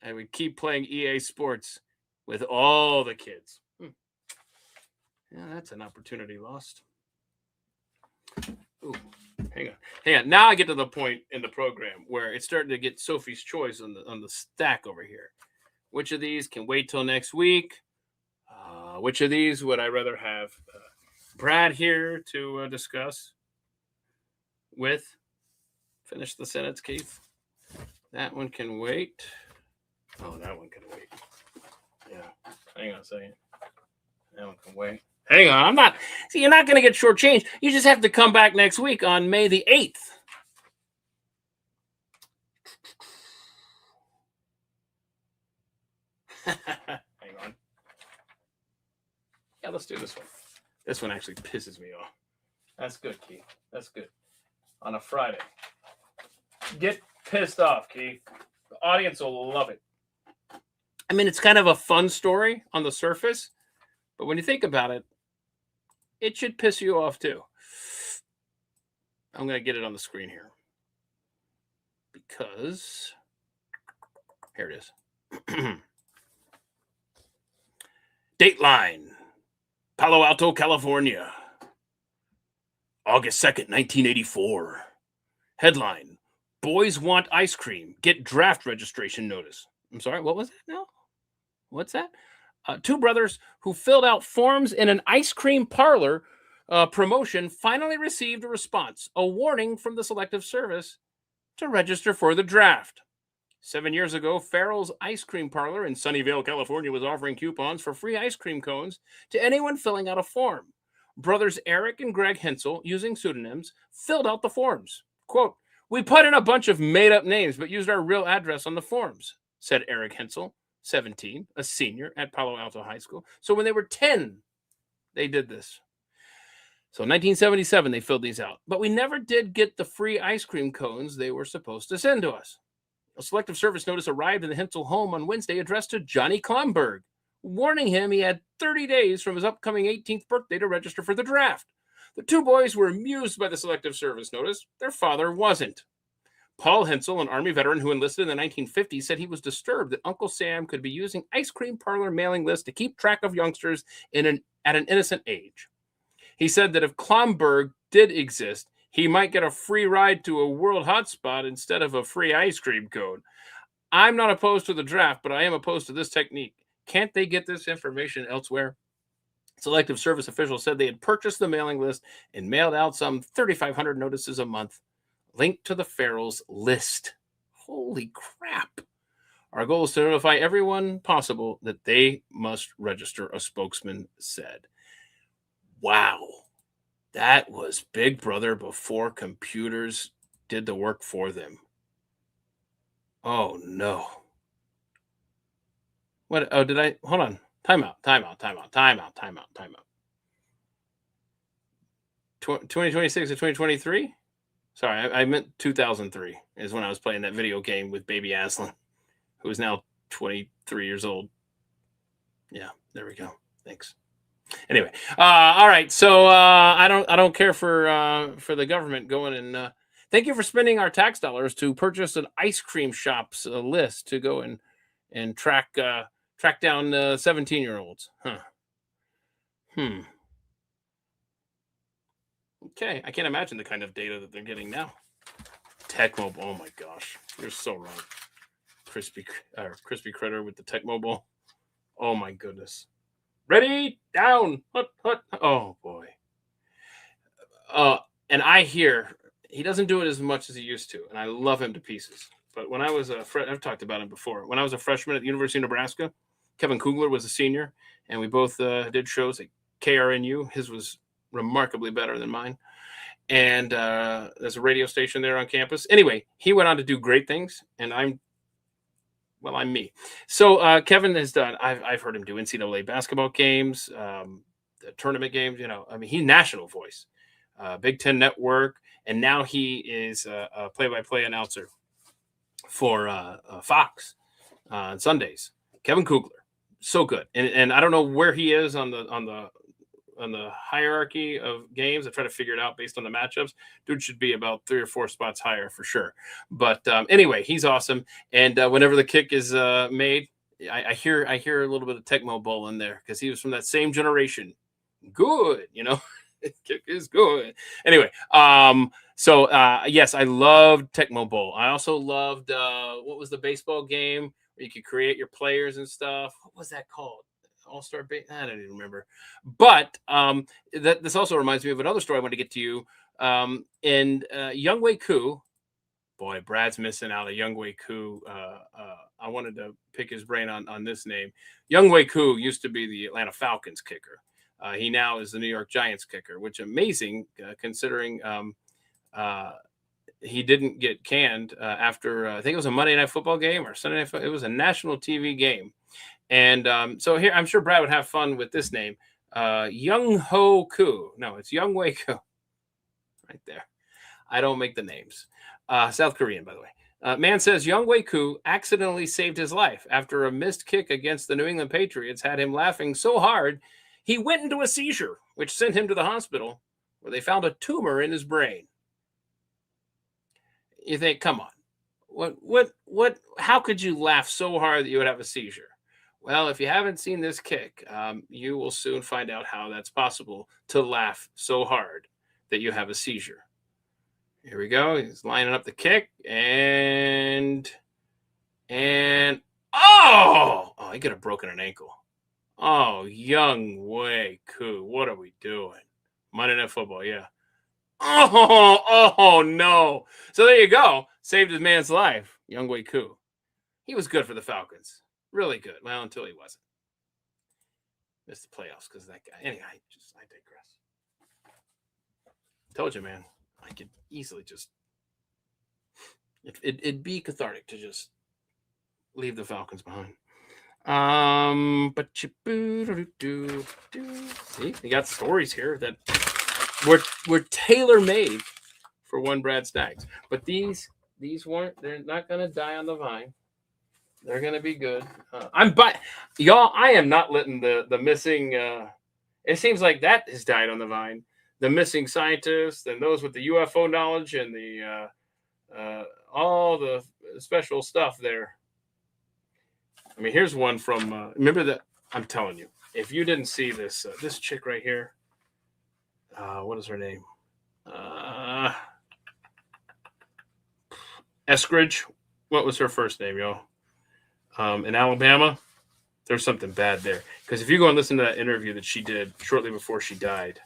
I would keep playing EA Sports with all the kids. Yeah, that's an opportunity lost. Ooh, hang on. Now I get to the point in the program where it's starting to get Sophie's choice on the stack over here. Which of these can wait till next week? Which of these would I rather have Brad here to discuss with? Finish the sentence, Keith. That one can wait. Oh, that one can wait. Yeah. Hang on a second. That one can wait. Hang on. You're not going to get shortchanged. You just have to come back next week on May the 8th. Hang on. Yeah, let's do this one. This one actually pisses me off. That's good, Keith. That's good. On a Friday. Get pissed off, Keith. The audience will love it. I mean, it's kind of a fun story on the surface, but when you think about it, it should piss you off too. I'm going to get it on the screen here. Because here it is. Dateline, Palo Alto, California, August 2nd, 1984. Headline, Boys Want Ice Cream, Get Draft Registration Notice. I'm sorry, what was that now? What's that? Two brothers who filled out forms in an ice cream parlor promotion finally received a response, a warning from the Selective Service to register for the draft. 7 years ago, Farrell's Ice Cream Parlor in Sunnyvale, California, was offering coupons for free ice cream cones to anyone filling out a form. Brothers Eric and Greg Hensel, using pseudonyms, filled out the forms. Quote, "We put in a bunch of made-up names, but used our real address on the forms," said Eric Hensel, 17, a senior at Palo Alto High School. So when they were 10, they did this. So in 1977, they filled these out. But we never did get the free ice cream cones they were supposed to send to us. A Selective Service notice arrived in the Hensel home on Wednesday addressed to Johnny Klomberg, warning him he had 30 days from his upcoming 18th birthday to register for the draft. The two boys were amused by the Selective Service notice. Their father wasn't. Paul Hensel, an Army veteran who enlisted in the 1950s, said he was disturbed that Uncle Sam could be using ice cream parlor mailing lists to keep track of youngsters at an innocent age. He said that if Klomberg did exist, he might get a free ride to a world hotspot instead of a free ice cream cone. I'm not opposed to the draft, but I am opposed to this technique. Can't they get this information elsewhere? Selective Service officials said they had purchased the mailing list and mailed out some 3,500 notices a month, linked to the Farrell's list. Holy crap. Our goal is to notify everyone possible that they must register, a spokesman said. Wow. That was Big Brother before computers did the work for them. Oh, no. What? Oh, did I? Hold on. Time out. 2026 to 2023? Sorry, I meant 2003 is when I was playing that video game with Baby Aslan, who is now 23 years old. Yeah, there we go. Thanks. Anyway, all right. So I don't care for the government going and thank you for spending our tax dollars to purchase an ice cream shop's list to go and track down 17-year-olds. Huh. Okay, I can't imagine the kind of data that they're getting now. Tecmo, oh my gosh, you're so wrong. Crispy Critter with the Tecmo. Oh my goodness. Ready, down, hut. Oh boy. And I hear he doesn't do it as much as he used to, and I love him to pieces. But when I was I've talked about him before. When I was a freshman at the University of Nebraska, Kevin Kugler was a senior, and we both did shows at KRNU. His was remarkably better than mine. And there's a radio station there on campus. Anyway, he went on to do great things, and I'm me. So Kevin has done, I've heard him do NCAA basketball games, the tournament games, he's national voice, Big Ten Network, and now he is a play-by-play announcer for Fox on Sundays. Kevin Kugler, so good. And I don't know where he is on the hierarchy of games. I try to figure it out based on the matchups. Dude should be about 3 or 4 spots higher for sure. But anyway, he's awesome. And whenever the kick is made, I hear a little bit of Tecmo Bowl in there because he was from that same generation. Good, kick is good. Anyway, so yes, I loved Tecmo Bowl. I also loved what was the baseball game where you could create your players and stuff. What was that called? All-Star Base? I don't even remember. But this also reminds me of another story I want to get to you. And Younghoe Koo, boy, Brad's missing out. Younghoe Koo. I wanted to pick his brain on this name. Younghoe Koo used to be the Atlanta Falcons kicker. He now is the New York Giants kicker, which is amazing considering he didn't get canned after, I think it was a Monday Night Football game or Sunday Night Football. It was a national TV game. And so here, I'm sure Brad would have fun with this name. Younghoe Koo. No, it's Younghoe Koo. Right there. I don't make the names. South Korean, by the way. Man says Younghoe Koo accidentally saved his life after a missed kick against the New England Patriots had him laughing so hard he went into a seizure, which sent him to the hospital where they found a tumor in his brain. You think, come on. What? How could you laugh so hard that you would have a seizure? Well, if you haven't seen this kick, you will soon find out how that's possible to laugh so hard that you have a seizure. Here we go. He's lining up the kick, and oh, he could have broken an ankle. Oh, Young Wei Koo, what are we doing? Monday Night Football, yeah. Oh no. So there you go. Saved his man's life, Young Wei Koo. He was good for the Falcons. Really good. Well, until he wasn't. Missed the playoffs because of that guy. Anyway, I digress. Told you, man. I could easily just... It'd be cathartic to just leave the Falcons behind. But see, you got stories here that were tailor-made for one Brad Staggs. But these weren't. They're not gonna die on the vine. They're gonna be good. Y'all. I am not letting the missing. It seems like that has died on the vine. The missing scientists and those with the UFO knowledge and the all the special stuff there. I mean, here's one from. Remember that? I'm telling you, if you didn't see this, this chick right here. What is her name? Eskridge. What was her first name, y'all? In Alabama. There's something bad there. Because if you go and listen to that interview that she did shortly before she died,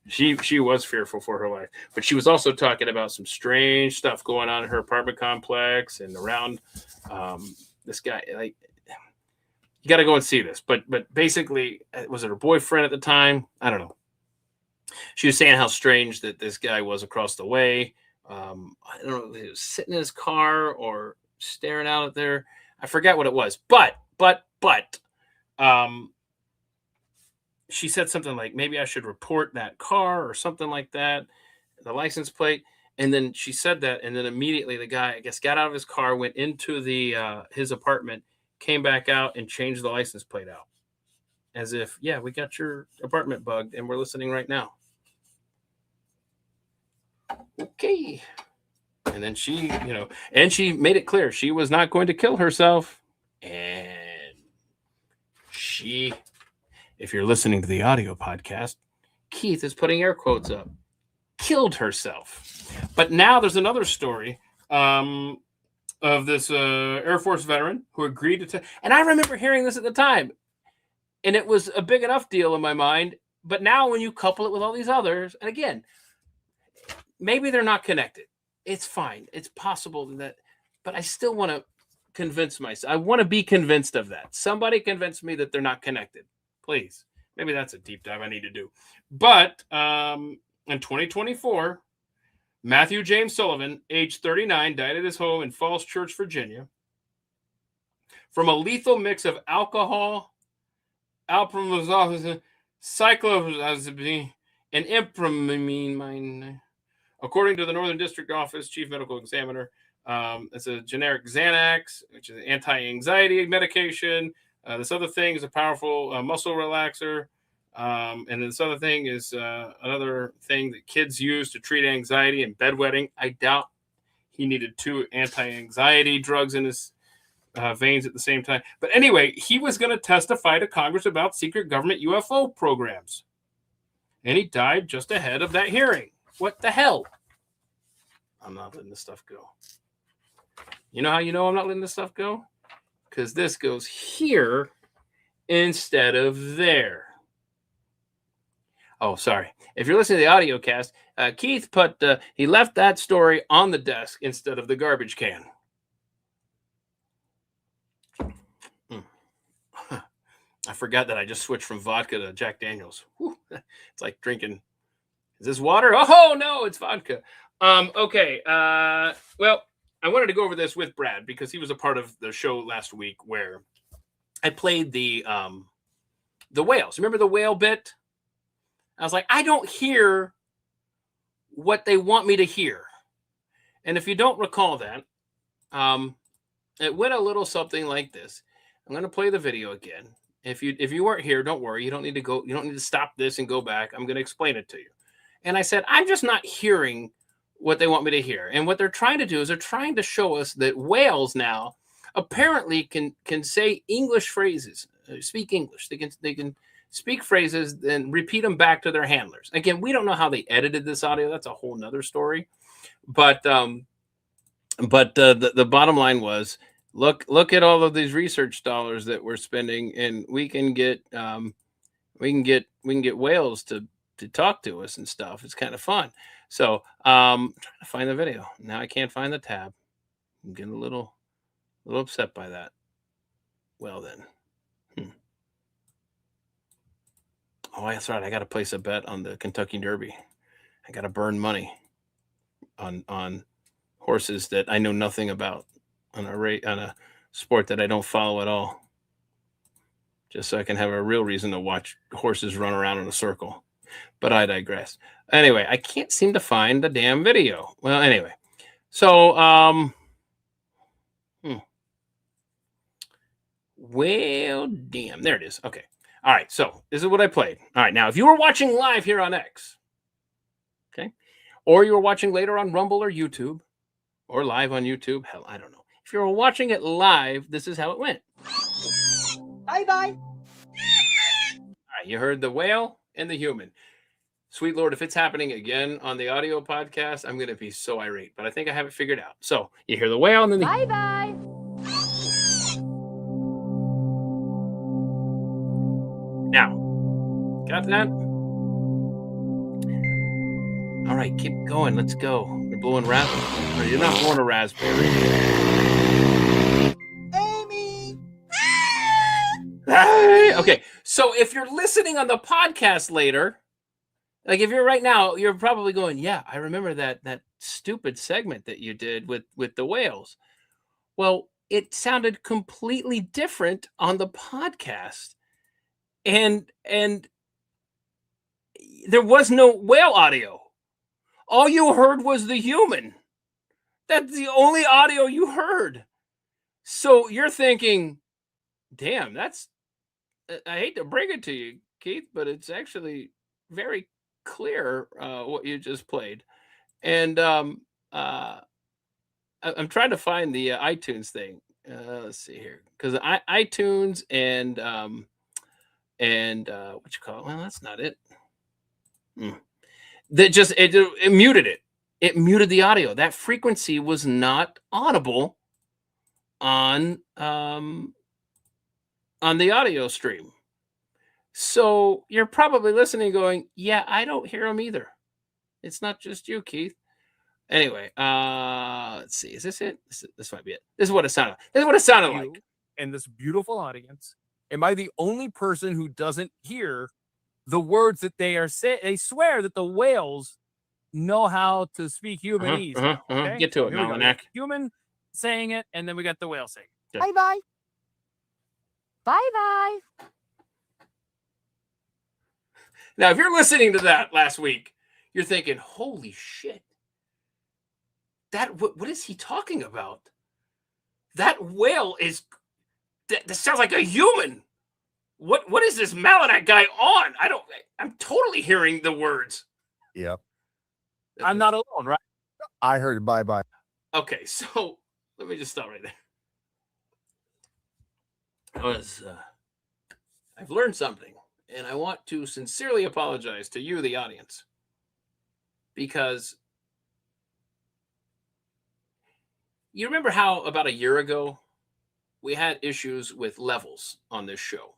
she was fearful for her life. But she was also talking about some strange stuff going on in her apartment complex and around this guy. Like, you got to go and see this. But basically, was it her boyfriend at the time? I don't know. She was saying how strange that this guy was across the way. I don't know if he was sitting in his car or staring out at there. I forget what it was. But she said something like, maybe I should report that car or something like that, the license plate. And then she said that, and then immediately the guy, I guess, got out of his car, went into his apartment, came back out, and changed the license plate out. As if, yeah, we got your apartment bugged, and we're listening right now. Okay. And then she, and she made it clear she was not going to kill herself. And she, if you're listening to the audio podcast, Keith is putting air quotes up, killed herself. But now there's another story of this Air Force veteran who agreed to, and I remember hearing this at the time, and it was a big enough deal in my mind. But now when you couple it with all these others, and again, maybe they're not connected. It's fine. It's possible that, but I still want to convince myself. I want to be convinced of that. Somebody convince me that they're not connected, please. Maybe that's a deep dive I need to do. But in 2024, Matthew James Sullivan, age 39, died at his home in Falls Church, Virginia, from a lethal mix of alcohol, alpromazine, cycloprazine, and imprimine. According to the Northern District Office Chief Medical Examiner, it's a generic Xanax, which is an anti-anxiety medication. This other thing is a powerful muscle relaxer. And this other thing is another thing that kids use to treat anxiety and bedwetting. I doubt he needed 2 anti-anxiety drugs in his veins at the same time. But anyway, he was going to testify to Congress about secret government UFO programs. And he died just ahead of that hearing. What the hell? I'm not letting this stuff go. You know how you know I'm not letting this stuff go? Because this goes here instead of there. Oh, sorry. If you're listening to the audio cast, Keith he left that story on the desk instead of the garbage can. I forgot that I just switched from vodka to Jack Daniels. Whew. It's like drinking. Is this water? Oh, no, it's vodka. Okay. Well, I wanted to go over this with Brad because he was a part of the show last week where I played the whales. Remember the whale bit? I was like, I don't hear what they want me to hear. And if you don't recall that, it went a little something like this. I'm going to play the video again. If you weren't here, don't worry. You don't need to go. You don't need to stop this and go back. I'm going to explain it to you. And I said, I'm just not hearing what they want me to hear. And what they're trying to do is they're trying to show us that whales now apparently can say English phrases. speak English. They can speak phrases and repeat them back to their handlers. Again, we don't know how they edited this audio. That's a whole nother story. But the bottom line was, look at all of these research dollars that we're spending, and we can get whales to talk to us and stuff. It's kind of fun. So I'm trying to find the video. Now I can't find the tab. I'm getting a little upset by that. Well then. Oh, that's right. I got to place a bet on the Kentucky Derby. I got to burn money on horses that I know nothing about, on a sport that I don't follow at all, just so I can have a real reason to watch horses run around in a circle. But I digress. Anyway, I can't seem to find the damn video. Well, anyway, so well, damn, there it is. Okay. All right, so this is what I played. All right, now if you were watching live here on X, okay, or you were watching later on Rumble or YouTube, or live on YouTube, hell, I don't know. If you were watching it live, this is how it went. Bye-bye. All right, you heard the whale and the human. Sweet Lord, if it's happening again on the audio podcast, I'm going to be so irate, but I think I have it figured out. So you hear the whale and then the Bye-bye. Now, got that? All right, keep going. Let's go. You're blowing raspberry. Or you're not blowing a raspberry. Amy. Okay, so if you're listening on the podcast later, like if you're right now, you're probably going, yeah, I remember that stupid segment that you did with the whales. Well, it sounded completely different on the podcast. And there was no whale audio. All you heard was the human. That's the only audio you heard. So you're thinking, damn, that's, I hate to break it to you, Keith, but it's actually very clear what you just played. And I'm trying to find the iTunes thing. Let's see here. Because iTunes and what you call it? Well, that's not it. That just it muted it. It muted the audio. That frequency was not audible on the audio stream. So you're probably listening, going, "Yeah, I don't hear them either. It's not just you, Keith." Anyway, let's see. Is this it? This might be it. This is what it sounded. This is what it sounded like. And this beautiful audience. Am I the only person who doesn't hear the words that they are saying? They swear that the whales know how to speak humanese. Okay? Get to it, Here we go. Malinak. Human saying it, and then we got the whale saying it. Okay. Bye-bye. Bye-bye. Now, if you're listening to that last week, you're thinking, "Holy shit! What is he talking about? That whale is that sounds like a human. What is this Malinak guy on? I'm totally hearing the words." Yep. I'm not alone, right? I heard bye-bye. Okay, so let me just stop right there. I've learned something, and I want to sincerely apologize to you, the audience, because you remember how about a year ago we had issues with levels on this show.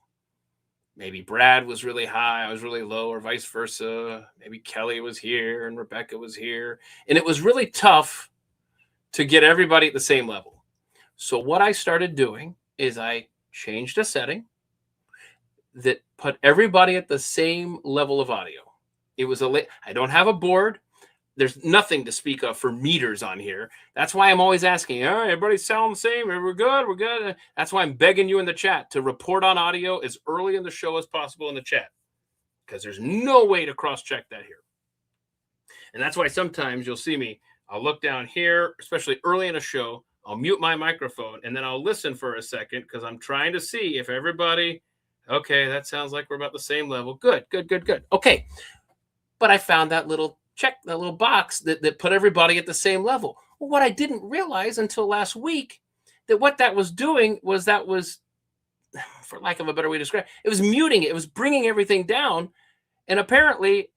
Maybe Brad was really high, I was really low, or vice versa. Maybe Kelly was here and Rebecca was here. And it was really tough to get everybody at the same level. So what I started doing is I changed a setting that put everybody at the same level of audio. It was I don't have a board. There's nothing to speak of for meters on here. That's why I'm always asking, all right, everybody sound the same? We're good, we're good. That's why I'm begging you in the chat to report on audio as early in the show as possible in the chat, because there's no way to cross-check that here. And that's why sometimes you'll see me, I'll look down here, especially early in a show, I'll mute my microphone, and then I'll listen for a second because I'm trying to see if everybody, okay, that sounds like we're about the same level. Good. Okay. But I found that little check, that little box that put everybody at the same level. Well, what I didn't realize until last week, that what that was doing was that was for lack of a better way to describe it, it was muting it. It was bringing everything down. And apparently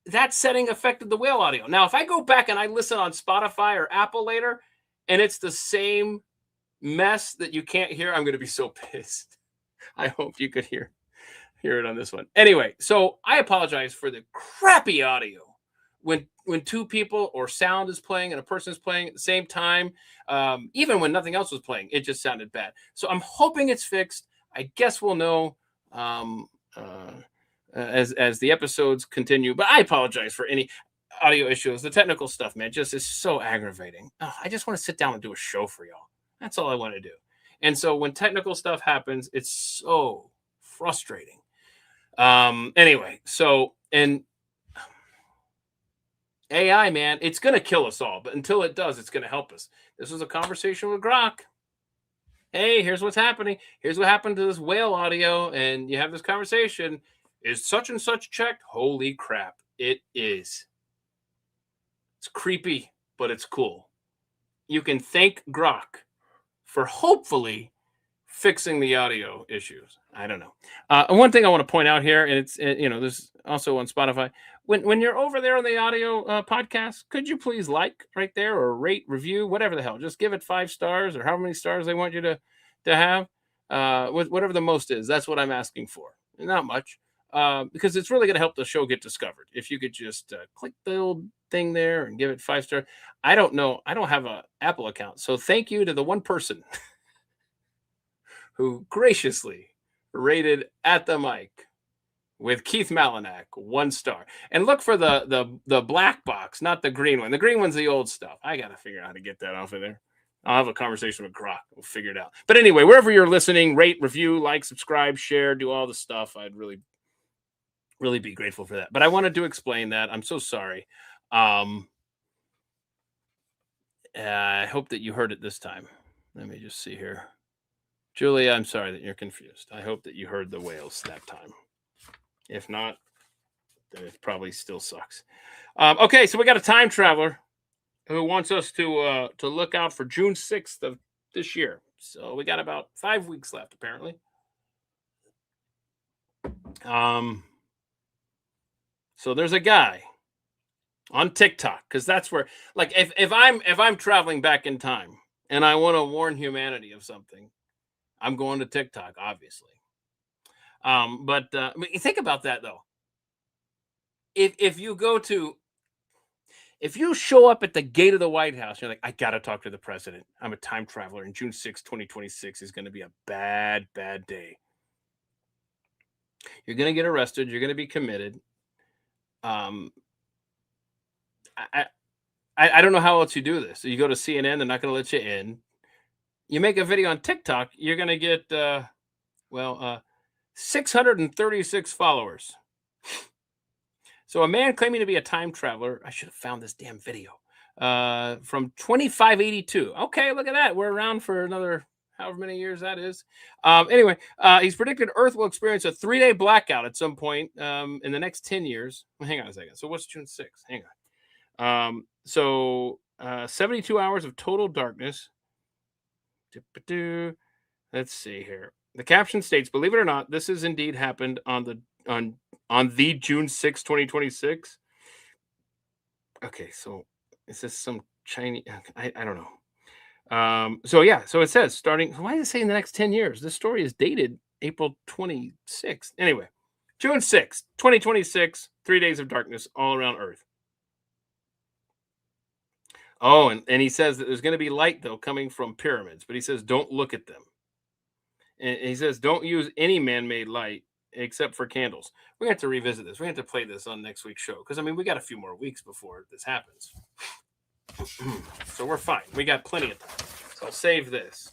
that setting affected the whale audio. Now, if I go back and I listen on Spotify or Apple later, and it's the same mess that you can't hear, I'm going to be so pissed. I hope you could hear it on this one. Anyway, so I apologize for the crappy audio when two people or sound is playing and a person is playing at the same time. Even when nothing else was playing, it just sounded bad. So I'm hoping it's fixed. I guess we'll know as the episodes continue. But I apologize for any audio issues. The technical stuff, man, just is so aggravating. I just want to sit down and do a show for y'all. That's all I want to do. And so when technical stuff happens, it's so frustrating. Anyway, so, and AI, man, it's going to kill us all. But until it does, it's going to help us. This was a conversation with Grok. Hey, here's what's happening. Here's what happened to this whale audio. And you have this conversation. Is such and such checked? Holy crap. It is. It's creepy, but it's cool. You can thank Grok for hopefully fixing the audio issues. I don't know. And one thing I want to point out here, and it's, there's also on Spotify, when you're over there on the audio podcast, could you please like right there or rate, review, whatever the hell, just give it 5 stars or however many stars they want you to have, whatever the most is. That's what I'm asking for. Not much, because it's really going to help the show get discovered. If you could just click the old thing there and give it 5 stars. I don't know. I don't have an Apple account. So thank you to the one person who graciously rated At the Mic with Keith Malinak 1 star. And look for the black box, not the green one. The green one's the old stuff. I got to figure out how to get that off of there. I'll have a conversation with Grok. We'll figure it out. But anyway, wherever you're listening, rate, review, like, subscribe, share, do all the stuff. I'd really, really be grateful for that. But I wanted to explain that. I'm so sorry. I hope that you heard it this time. Let me just see here. Julia, I'm sorry that you're confused. I hope that you heard the whales that time. If not, then it probably still sucks. Okay, so we got a time traveler who wants us to look out for June 6th of this year. So we got about 5 weeks left, apparently. So there's a guy on TikTok, because that's where, like, if I'm traveling back in time and I want to warn humanity of something, I'm going to TikTok, obviously. But think about that though. If you show up at the gate of the White House, you're like, I got to talk to the president. I'm a time traveler, and June 6, 2026 is going to be a bad, bad day. You're going to get arrested. You're going to be committed. I don't know how else you do this. So you go to CNN, they're not going to let you in. You make a video on TikTok, you're going to get, 636 followers. So a man claiming to be a time traveler, I should have found this damn video, from 2582. Okay, look at that. We're around for another however many years that is. Anyway, he's predicted Earth will experience a 3-day blackout at some point in the next 10 years. Well, hang on a second. So what's June 6th? Hang on. 72 hours of total darkness. Let's see here. The caption states, believe it or not, this has indeed happened on the June 6, 2026. Okay, so is this some Chinese? I don't know. So it says starting. Why does it say in the next 10 years? This story is dated April 26th. Anyway, June 6, 2026, 3 days of darkness all around Earth. Oh, and he says that there's going to be light, though, coming from pyramids. But he says, don't look at them. And he says, don't use any man-made light except for candles. We're going to have to revisit this. We're going to have to play this on next week's show. Because, I mean, we got a few more weeks before this happens. So we're fine. We got plenty of time. So I'll save this.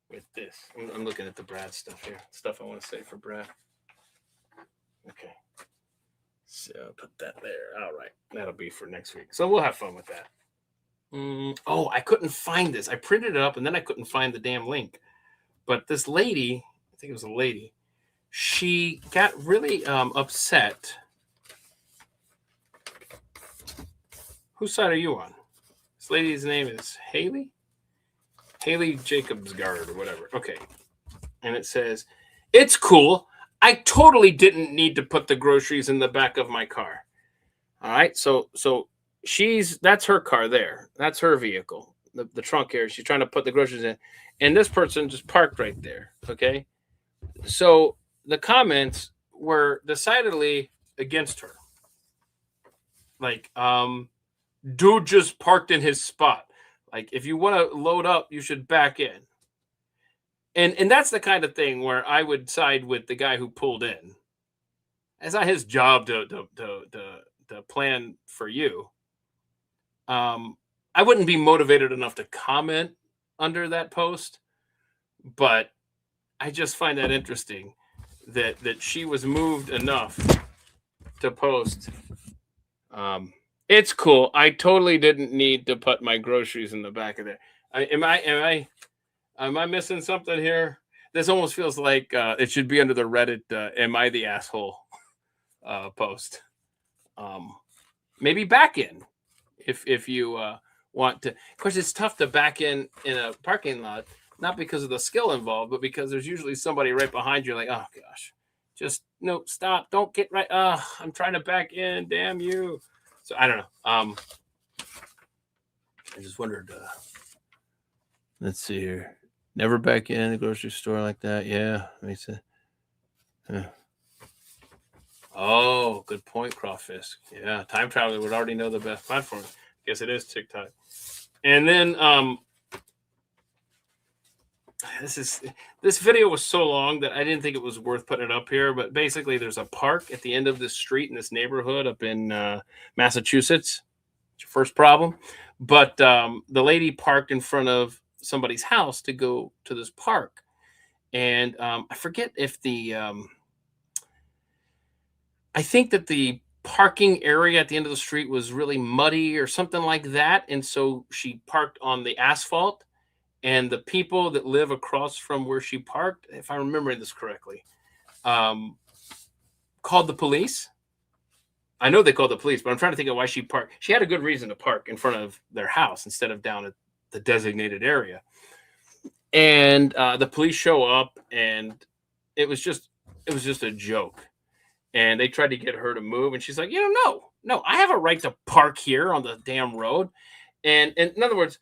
With this. I'm looking at the Brad stuff here. Stuff I want to save for Brad. Okay. So put that there. All right. That'll be for next week. So we'll have fun with that. Oh, I couldn't find this. I printed it up and then I couldn't find the damn link. But this lady, I think it was a lady, she got really upset. Whose side are you on? This lady's name is Haley. Haley Jacobs Guard or whatever. Okay. And it says, it's cool. I totally didn't need to put the groceries in the back of my car. All right. So that's her car there. That's her vehicle. The trunk here. She's trying to put the groceries in. And this person just parked right there. Okay. So the comments were decidedly against her. Like, dude just parked in his spot. Like, if you want to load up, you should back in. And that's the kind of thing where I would side with the guy who pulled in. It's not his job to plan for you. I wouldn't be motivated enough to comment under that post, but I just find that interesting that she was moved enough to post. It's cool. I totally didn't need to put my groceries in the back of there. Am I missing something here? This almost feels like it should be under the Reddit "Am I the asshole?" Post. Maybe back in if you want to. Of course, it's tough to back in a parking lot, not because of the skill involved, but because there's usually somebody right behind you. Like, oh gosh, just no, stop, don't get right. I'm trying to back in. Damn you. So I don't know. I just wondered. Let's see here. Never back in a grocery store like that. Yeah. Let me see. Oh, good point, Crawfish. Yeah, time traveler would already know the best platform. Guess it is TikTok. And then this video was so long that I didn't think it was worth putting it up here. But basically, there's a park at the end of this street in this neighborhood up in Massachusetts. It's your first problem. But the lady parked in front of somebody's house to go to this park. And I forget if I think that the parking area at the end of the street was really muddy or something like that. And so she parked on the asphalt. And the people that live across from where she parked, if I remember this correctly, called the police. I know they called the police, but I'm trying to think of why she parked. She had a good reason to park in front of their house instead of down at the designated area. And the police show up, and it was just a joke. And they tried to get her to move, and she's like, no, I have a right to park here on the damn road. And in other words,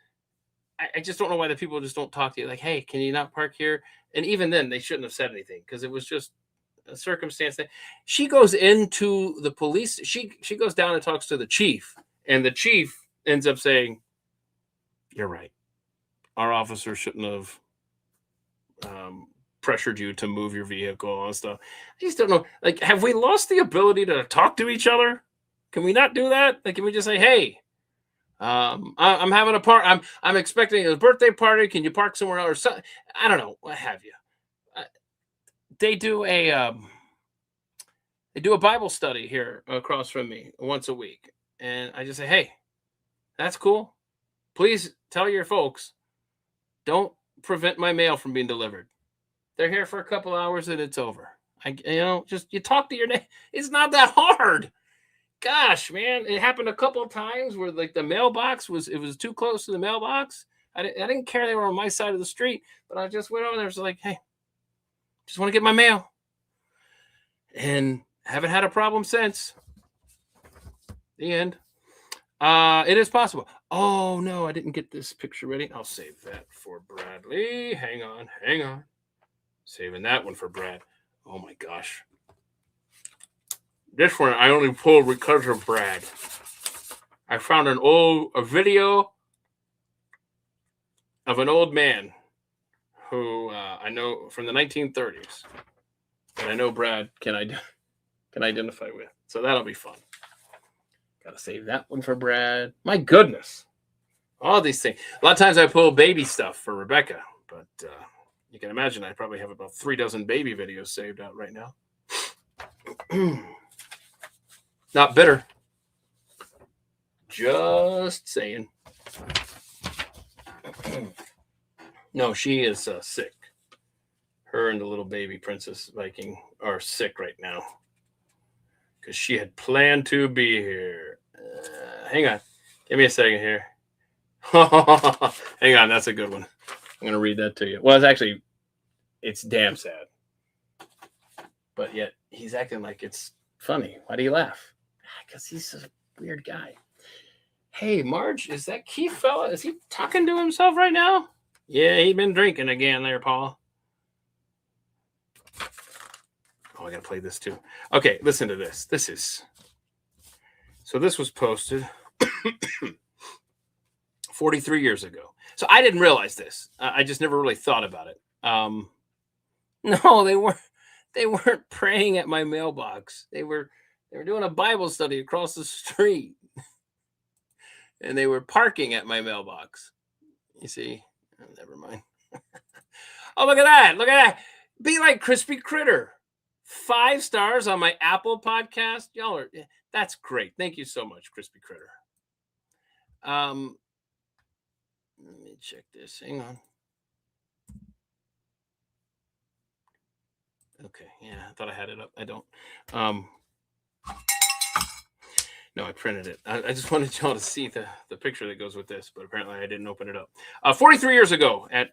I just don't know why the people just don't talk to you. Like, hey, can you not park here? And even then, they shouldn't have said anything because it was just a circumstance that she goes into the police. She goes down and talks to the chief, and the chief ends up saying, "You're right. Our officer shouldn't have pressured you to move your vehicle and stuff." I just don't know. Like, have we lost the ability to talk to each other? Can we not do that? Like, can we just say, "Hey, I'm having a part. I'm expecting a birthday party. Can you park somewhere else?" Or something? I don't know. What have you? They do a Bible study here across from me once a week, and I just say, "Hey, that's cool. Please tell your folks, don't prevent my mail from being delivered. They're here for a couple hours and it's over." Just you talk to your neighbor. It's not that hard. Gosh, man, it happened a couple of times where like the mailbox was too close to the mailbox. I didn't care they were on my side of the street, but I just went over there and was like, "Hey, just want to get my mail," and haven't had a problem since. The end. It is possible. Oh no, I didn't get this picture ready. I'll save that for Bradley. Hang on. Saving that one for Brad. Oh my gosh. This one I only pulled because of Brad. I found a video of an old man who I know from the 1930s that I know Brad can identify with. So that'll be fun. Got to save that one for Brad. My goodness. All these things. A lot of times I pull baby stuff for Rebecca, but you can imagine I probably have about 3 dozen baby videos saved out right now. Not bitter. Just saying. No, she is sick. Her and the little baby Princess Viking are sick right now because she had planned to be here. Hang on. Give me a second here. Hang on. That's a good one. I'm going to read that to you. Well, it's damn sad. But yet he's acting like it's funny. Why do you laugh? Because he's a weird guy. Hey, Marge, is that Keith fella? Is he talking to himself right now? Yeah, he's been drinking again there, Paul. Oh, I got to play this too. Okay, listen to this. This was posted 43 years ago. So I didn't realize this. I just never really thought about it. No, they weren't praying at my mailbox. They were doing a Bible study across the street. And they were parking at my mailbox. You see? Oh, never mind. Oh, look at that. Look at that. Be like Crispy Critter. 5 stars on my Apple podcast. That's great. Thank you so much, Crispy Critter. Let me check this. Hang on. Okay. Yeah, I thought I had it up. I don't. No, I printed it. I just wanted y'all to see the picture that goes with this, but apparently I didn't open it up. 43 years ago, at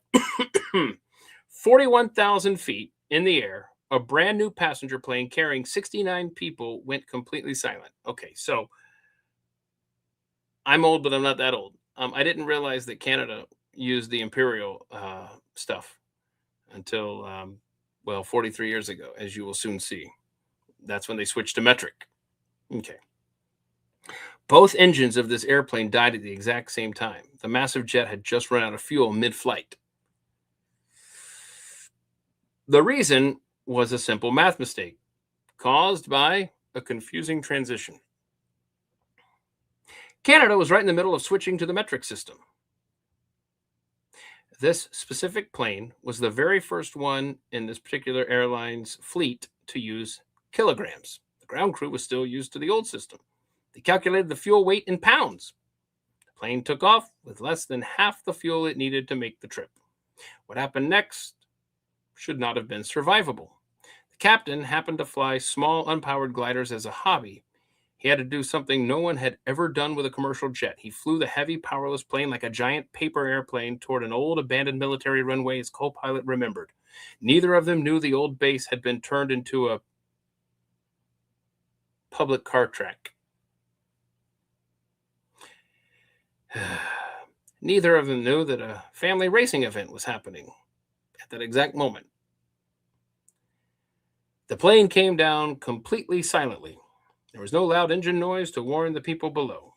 41,000 feet in the air, a brand new passenger plane carrying 69 people went completely silent. Okay, so I'm old, but I'm not that old. I didn't realize that Canada used the Imperial stuff until, 43 years ago, as you will soon see. That's when they switched to metric. Okay. Both engines of this airplane died at the exact same time. The massive jet had just run out of fuel mid-flight. The reason was a simple math mistake caused by a confusing transition. Canada was right in the middle of switching to the metric system. This specific plane was the very first one in this particular airline's fleet to use kilograms. The ground crew was still used to the old system. They calculated the fuel weight in pounds. The plane took off with less than half the fuel it needed to make the trip. What happened next should not have been survivable. The captain happened to fly small unpowered gliders as a hobby. He had to do something no one had ever done with a commercial jet. He flew the heavy, powerless plane like a giant paper airplane toward an old abandoned military runway his co-pilot remembered. Neither of them knew the old base had been turned into a public car track. Neither of them knew that a family racing event was happening at that exact moment. The plane came down completely silently. There was no loud engine noise to warn the people below.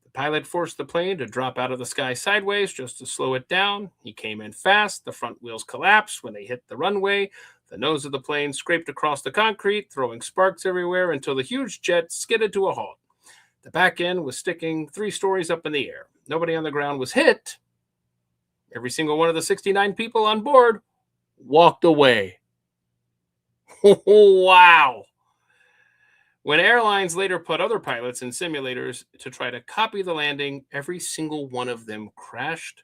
The pilot forced the plane to drop out of the sky sideways just to slow it down. He came in fast. The front wheels collapsed when they hit the runway. The nose of the plane scraped across the concrete, throwing sparks everywhere until the huge jet skidded to a halt. The back end was sticking 3 stories up in the air. Nobody on the ground was hit. Every single one of the 69 people on board walked away. Wow. When airlines later put other pilots in simulators to try to copy the landing, every single one of them crashed.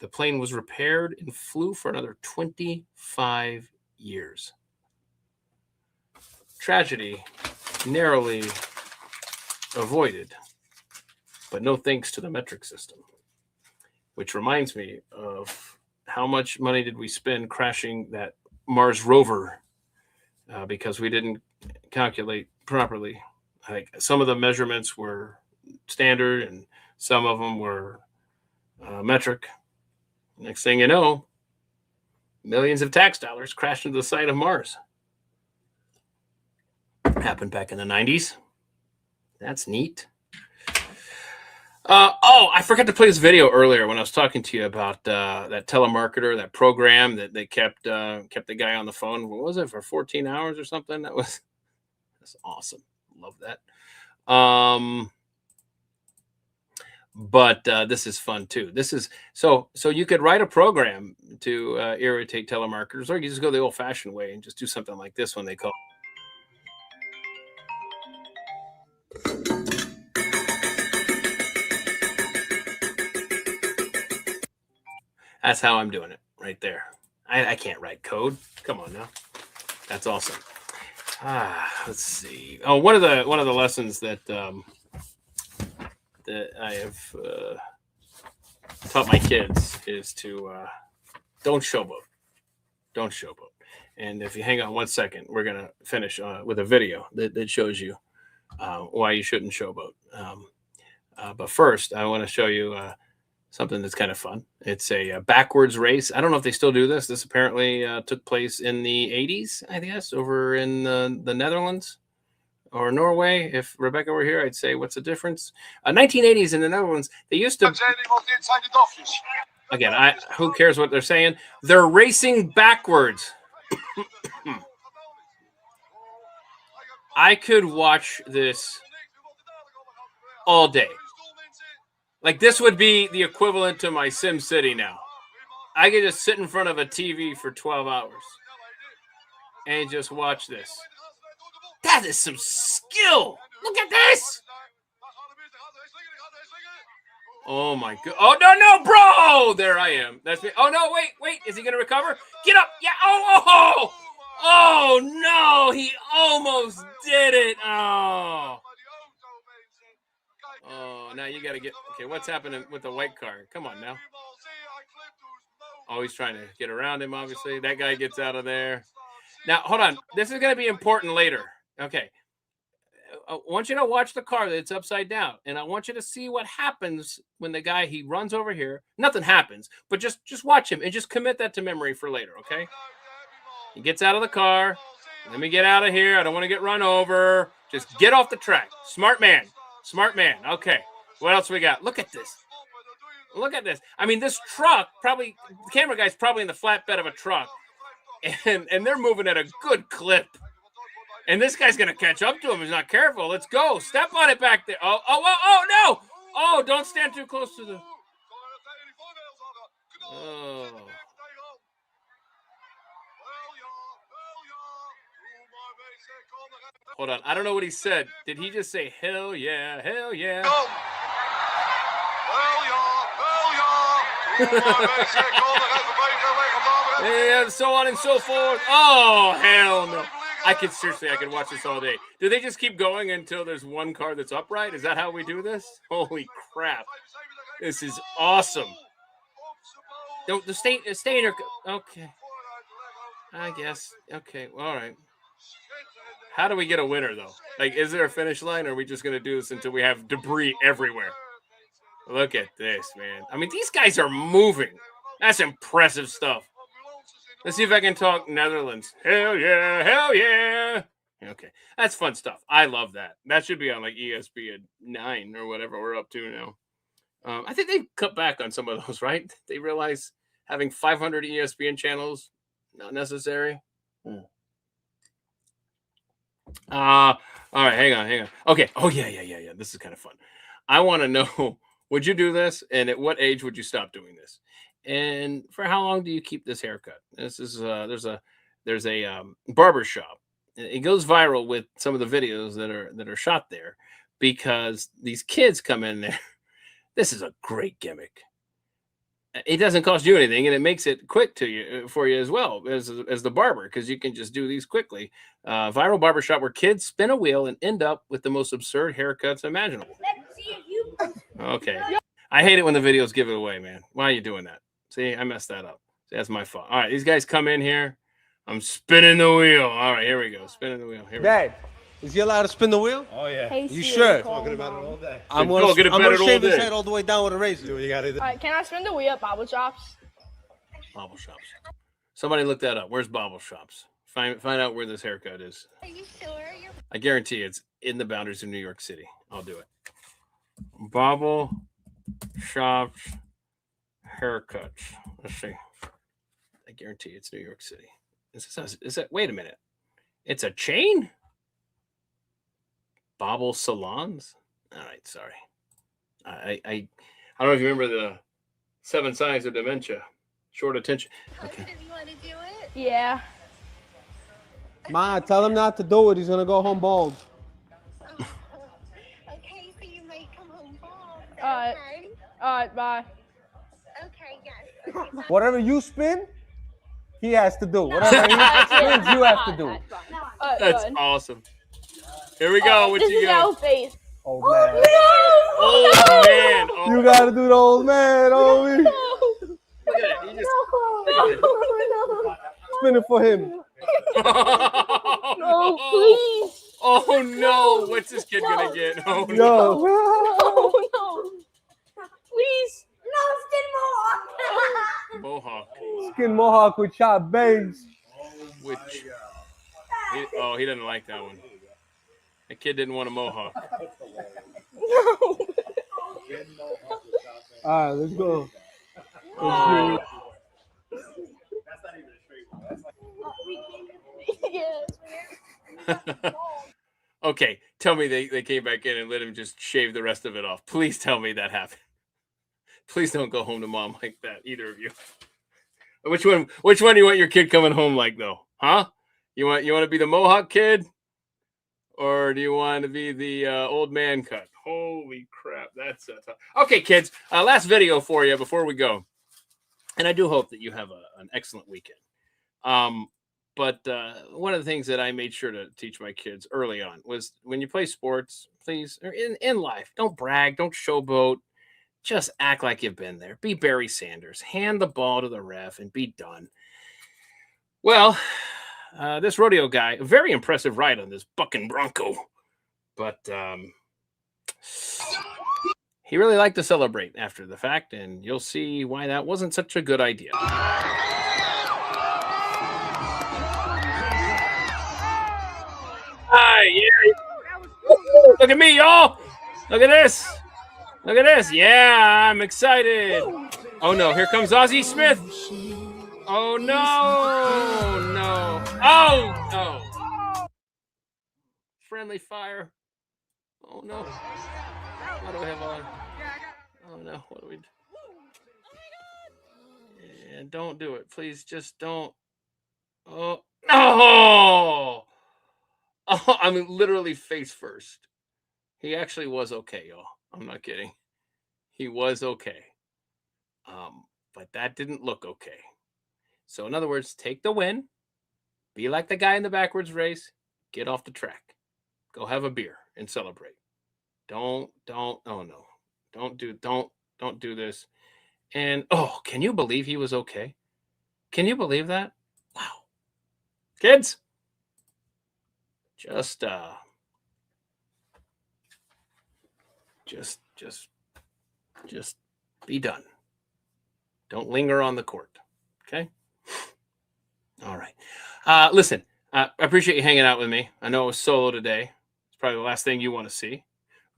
The plane was repaired and flew for another 25 years. Tragedy narrowly avoided, but no thanks to the metric system. Which reminds me of how much money did we spend crashing that Mars rover because we didn't calculate properly. Like some of the measurements were standard and some of them were metric. Next thing you know, millions of tax dollars crashed into the side of Mars. Happened back in the 90s. That's neat. I forgot to play this video earlier when I was talking to you about that telemarketer, that program that they kept the guy on the phone. What was it, for 14 hours or something? That's awesome. Love that. But this is fun too. This is so you could write a program to irritate telemarketers, or you just go the old-fashioned way and just do something like this when they call. That's how I'm doing it right there. I can't write code. Come on now. That's awesome. Let's see. Oh, one of the lessons that that I have taught my kids is to don't showboat. Don't showboat. And if you hang on 1 second, we're going to finish with a video that shows you why you shouldn't showboat. But first, I want to show you something that's kind of fun. It's a backwards race. I don't know if they still do this. This apparently took place in the 80s, I guess, over in the Netherlands or Norway. If Rebecca were here, I'd say, what's the difference? 1980s in the Netherlands, they used to... Again, who cares what they're saying? They're racing backwards. I could watch this all day. Like, this would be the equivalent to my Sim City now. I could just sit in front of a TV for 12 hours and just watch this. That is some skill. Look at this. Oh, my God. Oh, no, bro. There I am. That's me. Oh, no, wait. Is he going to recover? Get up. Yeah. Oh, no. He almost did it. Oh, now you got to get... Okay, what's happening with the white car? Come on now. Oh, he's trying to get around him, obviously. That guy gets out of there. Now, hold on. This is going to be important later. Okay. I want you to watch the car that's upside down, and I want you to see what happens when the guy, he runs over here. Nothing happens, but just watch him and just commit that to memory for later, okay? He gets out of the car. Let me get out of here. I don't want to get run over. Just get off the track. Smart man. Okay. What else we got? Look at this. Look at this. I mean, this truck, probably, the camera guy's probably in the flatbed of a truck, and they're moving at a good clip. And this guy's going to catch up to him. He's not careful. Let's go. Step on it back there. Oh, no. Oh, don't stand too close to the... Oh. Hold on. I don't know what he said. Did he just say, hell yeah, hell yeah? And so on and so forth. Oh, hell no. I could watch this all day. Do they just keep going until there's one car that's upright? Is that how we do this? Holy crap. This is awesome. Don't stay in your... Okay. I guess. Okay. All right. How do we get a winner, though? Like, is there a finish line, or are we just going to do this until we have debris everywhere? Look at this, man. I mean, these guys are moving. That's impressive stuff. Let's see if I can talk Netherlands. Hell yeah, hell yeah. Okay, that's fun stuff. I love that. That should be on like ESPN 9 or whatever we're up to now. I think they've cut back on some of those, right? They realize having 500 ESPN channels not necessary. All right, hang on. Okay. Oh yeah. This is kind of fun. I want to know, would you do this, and at what age would you stop doing this? And for how long do you keep this haircut? This is there's a barber shop. It goes viral with some of the videos that are shot there because these kids come in there. This is a great gimmick. It doesn't cost you anything, and it makes it quick for you as well as the barber, because you can just do these quickly. Viral barbershop where kids spin a wheel and end up with the most absurd haircuts imaginable. Okay. I hate it when the videos give it away, man. Why are you doing that? See, I messed that up. See, that's my fault. All right, these guys come in here. I'm spinning the wheel. All right, here we go. Spinning the wheel. Here we go. Is he allowed to spin the wheel? Oh, yeah. Hey, You sure? Talking about it all day. I'm going to shave his head all the way down with a razor. Do what you got to do. Can I spin the wheel at Bobble Shops? Bobble Shops. Somebody look that up. Where's Bobble Shops? Find out where this haircut is. Are you sure? I guarantee it's in the boundaries of New York City. I'll do it. Bobble Shops haircuts. Let's see. I guarantee it's New York City. Is that? Wait a minute. It's a chain? Bobble salons? All right, sorry. I don't know if you remember the 7 signs of dementia. Short attention. Okay. You want to do it? Yeah. Ma, tell him not to do it. He's going to go home bald. Okay, so you might come home bald. All right, bye. Okay, yes. Okay, bye. Whatever you spin, he has to do. Whatever he spins, you have to do. That's awesome. Here we go. What this you is got? L face. Old man. Oh man! Oh, You gotta do the old man, homie. look at that. He just... Spin it for him. No, please. Oh no! What's this kid gonna get? Oh no! Yo. Oh no. Please. No, Mohawk. Skin mohawk with chopped bangs. Which? He didn't like that one. That kid didn't want a mohawk. All right, let's go. Oh. Okay, tell me they came back in and let him just shave the rest of it off. Please tell me that happened. Please don't go home to mom like that, either of you. Which one do you want your kid coming home like though? Huh? You want to be the mohawk kid? Or do you want to be the old man cut? Holy crap, that's tough. Okay, kids, last video for you before we go. And I do hope that you have an excellent weekend. But one of the things that I made sure to teach my kids early on was when you play sports, please, or in life, don't brag, don't showboat. Just act like you've been there. Be Barry Sanders. Hand the ball to the ref and be done. Well, this rodeo guy, a very impressive ride on this bucking bronco. But he really liked to celebrate after the fact, and you'll see why that wasn't such a good idea. Hi, yeah. Look at me, y'all. Look at this. Look at this. Yeah, I'm excited. Oh, no. Here comes Ozzie Smith. Oh, no. No. Oh, no. Friendly fire. Oh, no. What do we have on? Oh, no. What do we do? Yeah, don't do it. Please just don't. Oh, no. Oh, I mean, literally face first. He actually was okay, y'all. I'm not kidding. He was okay. But that didn't look okay. So in other words, take the win. Be like the guy in the backwards race. Get off the track. Go have a beer and celebrate. Oh no. Don't do this. And oh, can you believe he was okay? Can you believe that? Wow. Kids, just be done. Don't linger on the court. Okay? All right. Listen, I appreciate you hanging out with me. I know I was solo today. It's probably the last thing you want to see.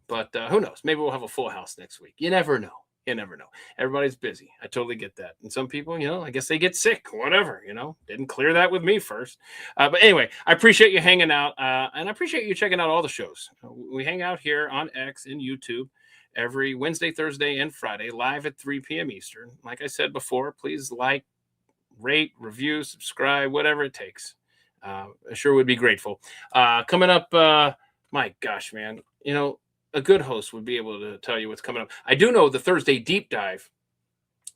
But who knows? Maybe we'll have a full house next week. You never know. You never know. Everybody's busy. I totally get that. And some people, I guess they get sick, whatever, didn't clear that with me first. But anyway, I appreciate you hanging out. And I appreciate you checking out all the shows. We hang out here on X and YouTube every Wednesday, Thursday, and Friday, live at 3 p.m. Eastern. Like I said before, please like, rate, review, subscribe, whatever it takes. I sure would be grateful. Coming up, my gosh, man, a good host would be able to tell you what's coming up. I do know the Thursday deep dive.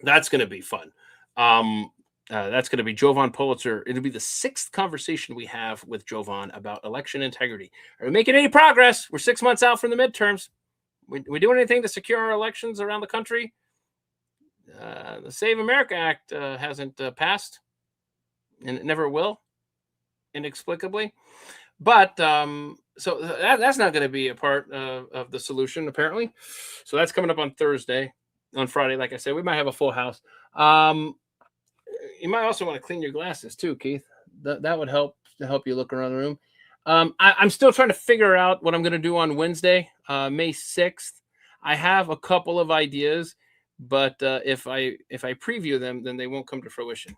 That's going to be fun. That's going to be Jovan Pulitzer. It'll be the 6th conversation we have with Jovan about election integrity. Are we making any progress? We're 6 months out from the midterms. We doing anything to secure our elections around the country? The Save America Act hasn't passed, and it never will, inexplicably. But so that's not going to be a part of the solution, apparently. So that's coming up on Thursday. On Friday, like I said, we might have a full house. You might also want to clean your glasses too, Keith. That would help to help you look around the room. I'm still trying to figure out what I'm going to do on Wednesday, May 6th. I have a couple of ideas, but if I preview them, then they won't come to fruition.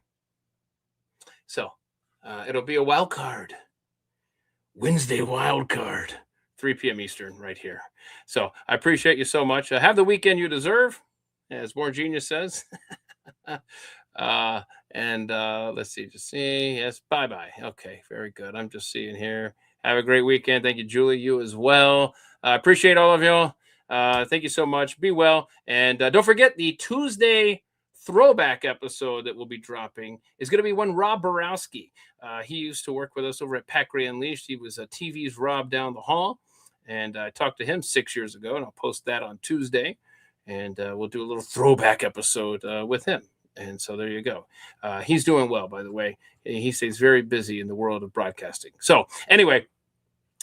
So it'll be a wild card. Wednesday wild card, 3 p.m. Eastern, right here. So I appreciate you so much. Have the weekend you deserve, as Born Genius says. And let's see, just see. Yes, bye-bye. Okay, very good. I'm just seeing here. Have a great weekend. Thank you, Julie. You as well. I appreciate all of y'all. Thank you so much. Be well. And don't forget the Tuesday throwback episode that will be dropping is going to be one Rob Borowski. He used to work with us over at Pack Ray Unleashed. He was TV's Rob down the hall. And I talked to him 6 years ago, and I'll post that on Tuesday. And we'll do a little throwback episode with him. And so there you go. He's doing well, by the way. He stays very busy in the world of broadcasting. So anyway,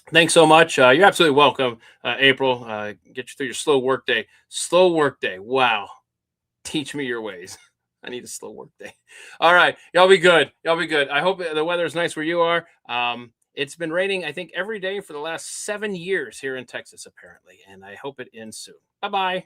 thanks so much. You're absolutely welcome, April. Get you through your slow work day. Slow work day. Wow. Teach me your ways. I need a slow work day. All right. Y'all be good. Y'all be good. I hope the weather is nice where you are. It's been raining, I think, every day for the last 7 years here in Texas, apparently. And I hope it ends soon. Bye-bye.